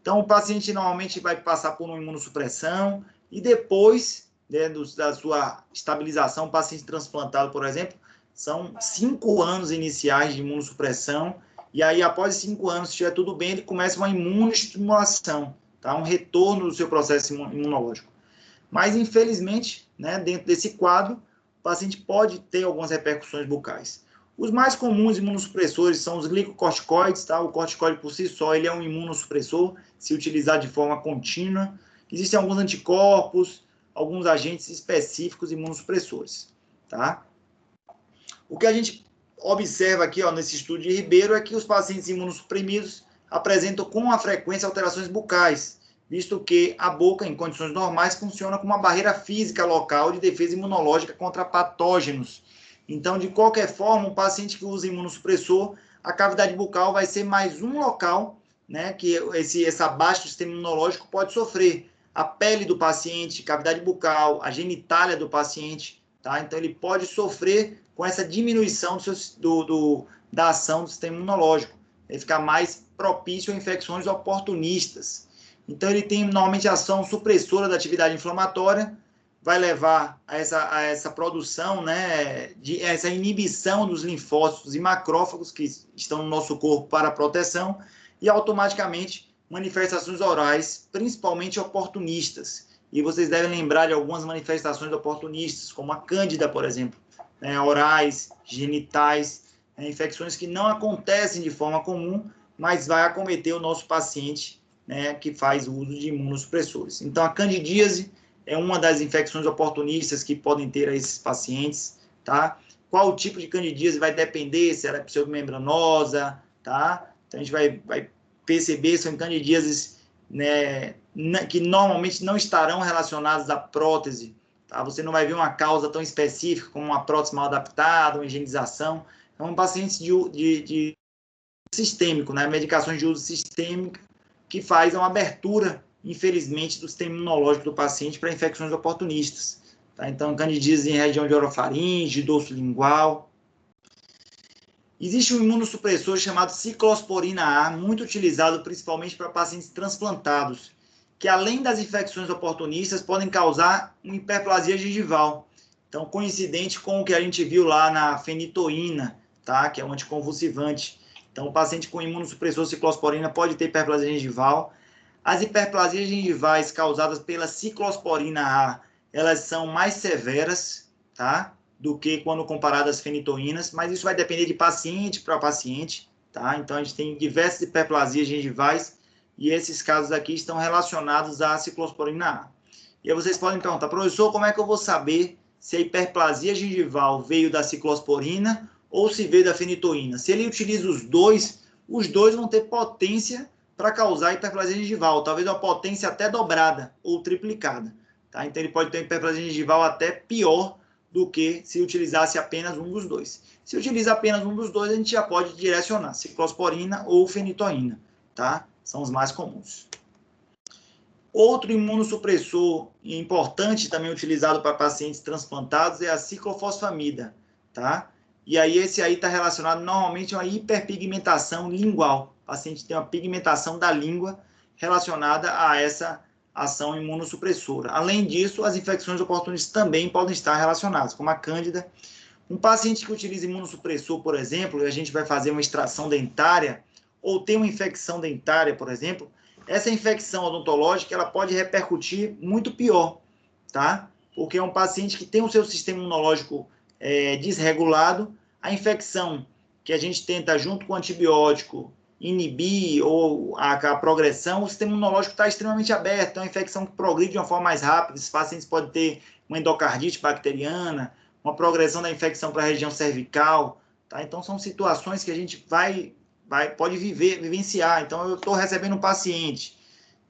Então, o paciente normalmente vai passar por uma imunossupressão e depois, né, da sua estabilização, o paciente transplantado, por exemplo, são 5 anos iniciais de imunossupressão, e aí, após 5 anos, se estiver tudo bem, ele começa uma imunoestimulação, tá? Um retorno do seu processo imunológico. Mas, infelizmente, né, dentro desse quadro, o paciente pode ter algumas repercussões bucais. Os mais comuns imunossupressores são os glicocorticoides, tá? O corticoide por si só, ele é um imunossupressor, se utilizar de forma contínua. Existem alguns anticorpos, alguns agentes específicos imunossupressores, tá? O que a gente observa aqui, ó, nesse estudo de Ribeiro, é que os pacientes imunossuprimidos apresentam com uma frequência alterações bucais, visto que a boca, em condições normais, funciona como uma barreira física local de defesa imunológica contra patógenos. Então, de qualquer forma, o paciente que usa imunossupressor, a cavidade bucal vai ser mais um local, né, que essa baixa do sistema imunológico pode sofrer. A pele do paciente, cavidade bucal, a genitália do paciente, tá? Então, ele pode sofrer com essa diminuição da ação do sistema imunológico. Ele fica mais propício a infecções oportunistas. Então, ele tem normalmente ação supressora da atividade inflamatória, vai levar a essa produção, né, essa inibição dos linfócitos e macrófagos que estão no nosso corpo para a proteção e automaticamente manifestações orais, principalmente oportunistas. E vocês devem lembrar de algumas manifestações oportunistas, como a cândida, por exemplo, né, orais, genitais, né, infecções que não acontecem de forma comum, mas vai acometer o nosso paciente, né, que faz uso de imunossupressores. Então, a candidíase é uma das infecções oportunistas que podem ter a esses pacientes, tá? Qual o tipo de candidíase vai depender se ela é pseudomembranosa, tá? Então, a gente vai perceber se são candidíases, né, que normalmente não estarão relacionadas à prótese, tá? Você não vai ver uma causa tão específica como uma prótese mal adaptada, uma higienização. Então, pacientes de sistêmico, né? Medicações de uso sistêmico que faz uma abertura, infelizmente, do sistema imunológico do paciente para infecções oportunistas. Tá? Então, candidíase em região de orofaringe, dorso lingual. Existe um imunossupressor chamado ciclosporina A, muito utilizado principalmente para pacientes transplantados, que além das infecções oportunistas, podem causar uma hiperplasia gengival. Então, coincidente com o que a gente viu lá na fenitoína, tá? Que é um anticonvulsivante. Então, o paciente com imunossupressor ciclosporina pode ter hiperplasia gengival. As hiperplasias gengivais causadas pela ciclosporina A, elas são mais severas, tá? Do que quando comparadas às fenitoínas, mas isso vai depender de paciente para paciente, tá? Então, a gente tem diversas hiperplasias gengivais e esses casos aqui estão relacionados à ciclosporina A. E aí vocês podem perguntar, professor, como é que eu vou saber se a hiperplasia gengival veio da ciclosporina ou se veio da fenitoína? Se ele utiliza os dois vão ter potência para causar hiperplasia gengival, talvez uma potência até dobrada ou triplicada, tá? Então, ele pode ter uma hiperplasia gengival até pior do que se utilizasse apenas um dos dois. Se utiliza apenas um dos dois, a gente já pode direcionar ciclosporina ou fenitoína, tá? São os mais comuns. Outro imunossupressor importante também utilizado para pacientes transplantados é a ciclofosfamida, tá? E aí esse aí está relacionado normalmente a uma hiperpigmentação lingual. O paciente tem uma pigmentação da língua relacionada a essa ação imunossupressora. Além disso, as infecções oportunistas também podem estar relacionadas, como a cândida. Um paciente que utiliza imunossupressor, por exemplo, e a gente vai fazer uma extração dentária, ou tem uma infecção dentária, por exemplo, essa infecção odontológica ela pode repercutir muito pior, tá? Porque é um paciente que tem o seu sistema imunológico desregulado, a infecção que a gente tenta, junto com o antibiótico, inibir ou a progressão, o sistema imunológico está extremamente aberto, é uma infecção que progride de uma forma mais rápida, esses pacientes podem ter uma endocardite bacteriana, uma progressão da infecção para a região cervical, tá? Então, são situações que a gente pode vivenciar. Então, eu estou recebendo um paciente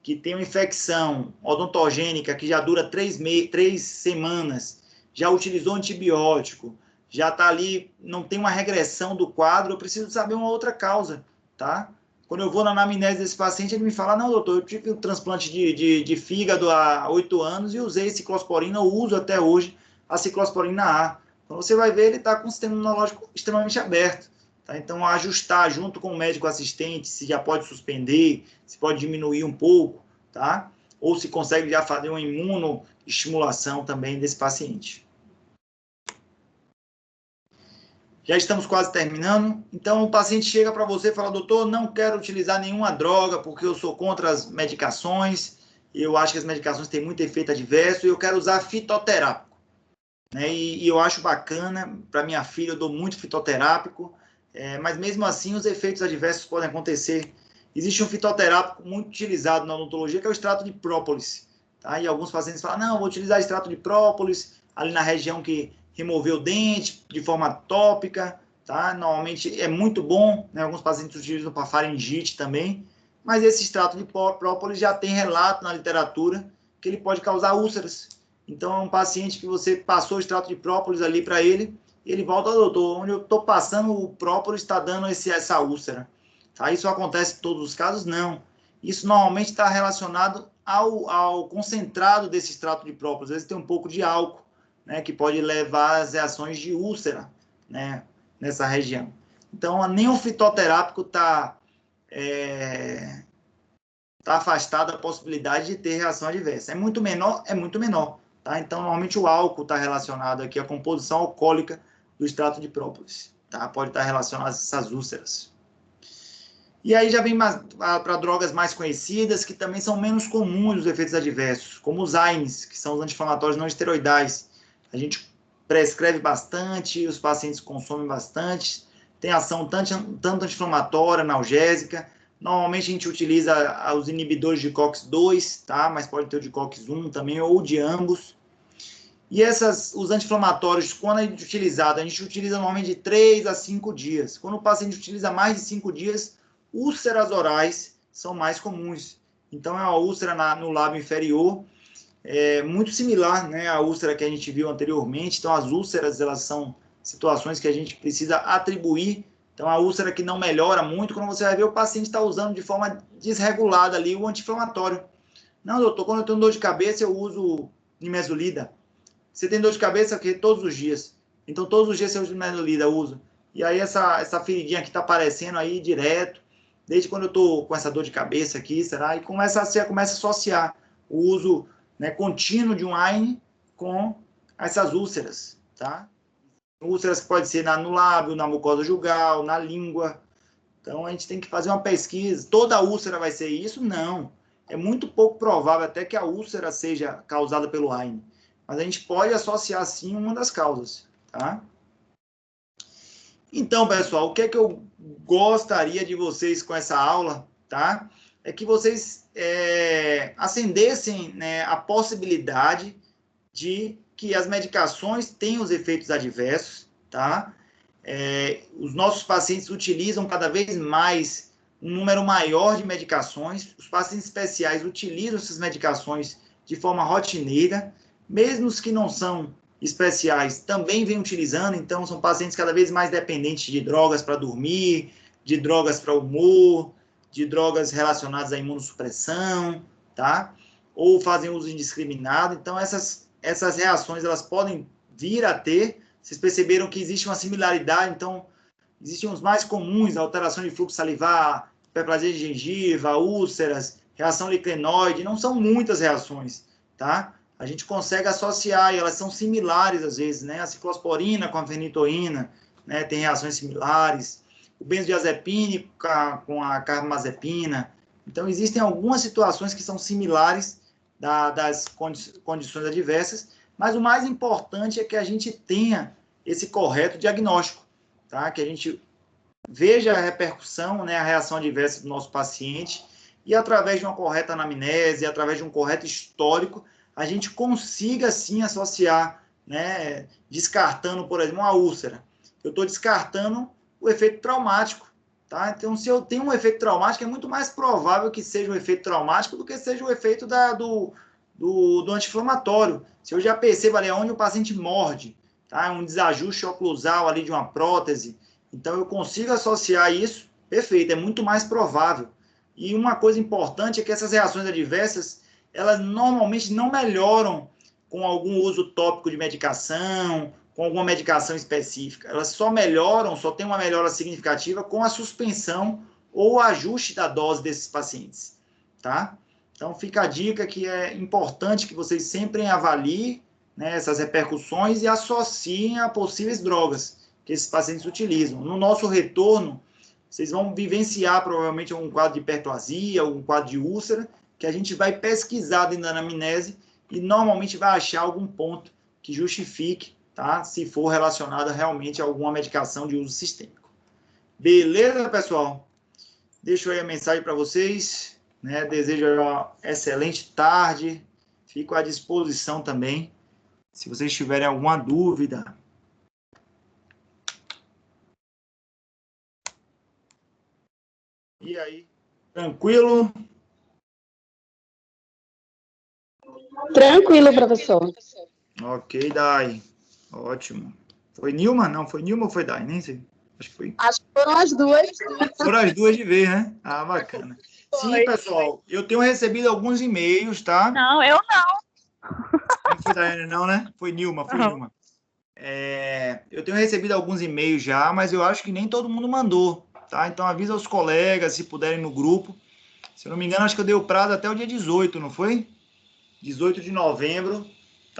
que tem uma infecção odontogênica que já dura 3 semanas, já utilizou antibiótico, já está ali, não tem uma regressão do quadro, eu preciso saber uma outra causa, tá? Quando eu vou na anamnese desse paciente, ele me fala, não, doutor, eu tive um transplante de fígado há 8 anos e usei ciclosporina, eu uso até hoje a ciclosporina A. Então, você vai ver, ele está com o sistema imunológico extremamente aberto. Tá? Então, ajustar junto com o médico assistente, se já pode suspender, se pode diminuir um pouco, tá? Ou se consegue já fazer uma imunoestimulação também desse paciente. Já estamos quase terminando. Então, o paciente chega para você e fala, doutor, não quero utilizar nenhuma droga porque eu sou contra as medicações, eu acho que as medicações têm muito efeito adverso e eu quero usar fitoterápico. Né? E eu acho bacana, para minha filha eu dou muito fitoterápico, mas mesmo assim os efeitos adversos podem acontecer. Existe um fitoterápico muito utilizado na odontologia, que é o extrato de própolis. Tá? E alguns pacientes falam, não, vou utilizar extrato de própolis ali na região que removeu o dente, de forma tópica. Tá? Normalmente é muito bom, né? Alguns pacientes utilizam para faringite também, mas esse extrato de própolis já tem relato na literatura que ele pode causar úlceras. Então, é um paciente que você passou o extrato de própolis ali para ele, e ele volta, doutor, onde eu estou passando o própolis está dando essa úlcera. Tá? Isso acontece em todos os casos? Não. Isso normalmente está relacionado ao concentrado desse extrato de própolis. Às vezes tem um pouco de álcool, né, que pode levar às reações de úlcera, né, nessa região. Então, nenhum fitoterápico está afastado da possibilidade de ter reação adversa. É muito menor? É muito menor. tá? Então, normalmente o álcool está relacionado aqui à composição alcoólica do extrato de própolis, tá? Pode estar relacionado a essas úlceras. E aí já vem para drogas mais conhecidas, que também são menos comuns os efeitos adversos, como os AINES, que são os anti-inflamatórios não esteroidais. A gente prescreve bastante, os pacientes consomem bastante, tem ação tanto anti-inflamatória, analgésica. Normalmente a gente utiliza os inibidores de COX-2, tá? Mas pode ter o de COX-1 também, ou de ambos. E os anti-inflamatórios, quando a gente utiliza normalmente de 3 a 5 dias. Quando o paciente utiliza mais de 5 dias, úlceras orais são mais comuns. Então, é uma úlcera no lábio inferior, muito similar, né, à úlcera que a gente viu anteriormente. Então, as úlceras, elas são situações que a gente precisa atribuir. Então, a úlcera que não melhora muito, quando você vai ver, o paciente está usando de forma desregulada ali o anti-inflamatório. Não, doutor, quando eu tenho dor de cabeça, eu uso nimesulida. Você tem dor de cabeça aqui todos os dias. Então, todos os dias você usa nimesulida, uso. E aí, essa feridinha aqui está aparecendo aí direto, desde quando eu estou com essa dor de cabeça aqui, será? E começa a associar o uso, né, contínuo de um AINE com essas úlceras, tá? Úlceras que pode ser no lábio, na mucosa jugal, na língua. Então, a gente tem que fazer uma pesquisa. Toda úlcera vai ser isso? Não. É muito pouco provável até que a úlcera seja causada pelo AINE. Mas a gente pode associar, sim, uma das causas, tá? Então, pessoal, o que é que eu gostaria de vocês com essa aula, tá? É que vocês acendessem, né, a possibilidade de que as medicações tenham os efeitos adversos, tá? Os nossos pacientes utilizam cada vez mais um número maior de medicações. Os pacientes especiais utilizam essas medicações de forma rotineira, mesmo os que não são especiais também vêm utilizando. Então, são pacientes cada vez mais dependentes de drogas para dormir, de drogas para humor, de drogas relacionadas à imunossupressão, tá? Ou fazem uso indiscriminado. Então, essas reações, elas podem vir a ter. Vocês perceberam que existe uma similaridade. Então, existem os mais comuns: alteração de fluxo salivar, hiperplasia de gengiva, úlceras, reação liclenoide. Não são muitas reações, tá? A gente consegue associar, e elas são similares às vezes, né? A ciclosporina com a fenitoína, né? Tem reações similares. O benzodiazepine com a carbamazepina. Então, existem algumas situações que são similares das condições adversas, mas o mais importante é que a gente tenha esse correto diagnóstico, tá? Que a gente veja a repercussão, né, a reação adversa do nosso paciente, e através de uma correta anamnese, através de um correto histórico, a gente consiga, sim, associar, né, descartando, por exemplo, uma úlcera. Eu estou descartando o efeito traumático, tá? Então, se eu tenho um efeito traumático, é muito mais provável que seja um efeito traumático do que seja o efeito do anti-inflamatório. Se eu já percebo ali onde o paciente morde, tá? Um desajuste oclusal ali de uma prótese, então eu consigo associar isso, perfeito, é muito mais provável. E uma coisa importante é que essas reações adversas, elas normalmente não melhoram com algum uso tópico de medicação, com alguma medicação específica. Elas só melhoram, só tem uma melhora significativa com a suspensão ou o ajuste da dose desses pacientes, tá? Então, fica a dica que é importante que vocês sempre avaliem, né, essas repercussões e associem a possíveis drogas que esses pacientes utilizam. No nosso retorno, vocês vão vivenciar provavelmente um quadro de hiperplasia, um quadro de úlcera, que a gente vai pesquisar dentro da anamnese e normalmente vai achar algum ponto que justifique, tá? Se for relacionado realmente a alguma medicação de uso sistêmico. Beleza, pessoal? Deixo aí a mensagem para vocês, né? Desejo uma excelente tarde. Fico à disposição também, se vocês tiverem alguma dúvida. E aí, tranquilo? Tranquilo, professor. Ok, Dai. Ótimo. Foi Nilma? Não, foi Nilma ou foi Dai? Nem sei. Acho que foi. Acho que foram as duas. Foram as duas de vez, né? Ah, bacana. Sim, pessoal, eu tenho recebido alguns e-mails, tá? Não, eu não. Não foi Daiane, não, né? Foi Nilma, foi Nilma. Eu tenho recebido alguns e-mails já, mas eu acho que nem todo mundo mandou, tá? Então avisa os colegas, se puderem, no grupo. Se eu não me engano, acho que eu dei o prazo até o dia 18, não foi? 18 de novembro,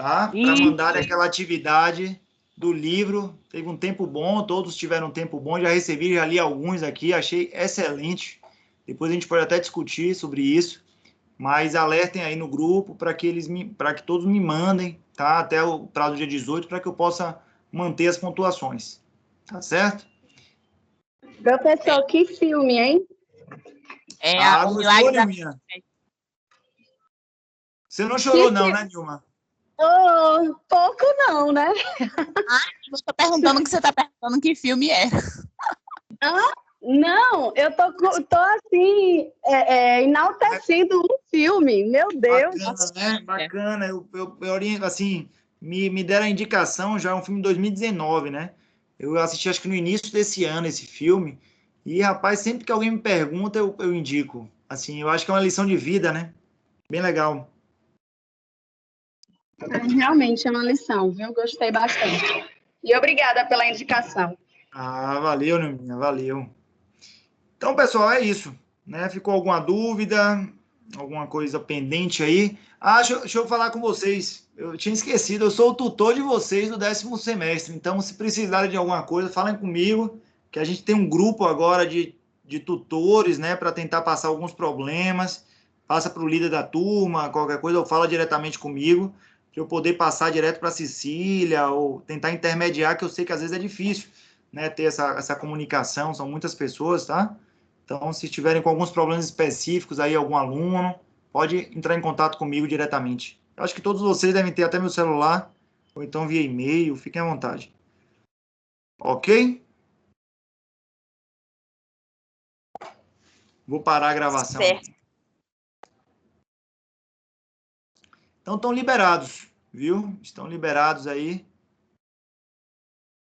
tá? Para mandar aquela atividade do livro. Teve um tempo bom, todos tiveram um tempo bom, já recebi, já li alguns aqui, achei excelente. Depois a gente pode até discutir sobre isso, mas alertem aí no grupo para que todos me mandem, tá? Até o prazo do dia 18, para que eu possa manter as pontuações. Tá certo? Professor, que filme, hein? O Milagre da... Nilminha? Você não chorou não, né, Nilma? Oh, pouco não, né? Eu tô perguntando que você tá perguntando que filme é. Não, eu tô assim, enaltecendo um filme, meu Deus. Bacana, né? Bacana. Eu oriento, assim, me deram a indicação, já é um filme de 2019, né? Eu assisti, acho que no início desse ano, esse filme. E, rapaz, sempre que alguém me pergunta, eu indico. Assim, eu acho que é uma lição de vida, né? Bem legal. Realmente é uma lição, viu? Gostei bastante. E obrigada pela indicação. Ah, valeu, Neuminha, valeu. Então, pessoal, é isso, né? Ficou alguma dúvida, alguma coisa pendente aí? Deixa eu falar com vocês. Eu tinha esquecido, eu sou o tutor de vocês do 10º semestre. Então, se precisarem de alguma coisa, falem comigo, que a gente tem um grupo agora de tutores, né? Para tentar passar alguns problemas. Passa para o líder da turma, qualquer coisa, ou fala diretamente comigo, para eu poder passar direto para a Cecília, ou tentar intermediar, que eu sei que às vezes é difícil, né? Ter essa comunicação, são muitas pessoas, tá? Então, se estiverem com alguns problemas específicos aí, algum aluno, pode entrar em contato comigo diretamente. Eu acho que todos vocês devem ter até meu celular, ou então via e-mail, fiquem à vontade. Ok? Vou parar a gravação. Certo. Então, estão liberados, viu? Estão liberados aí.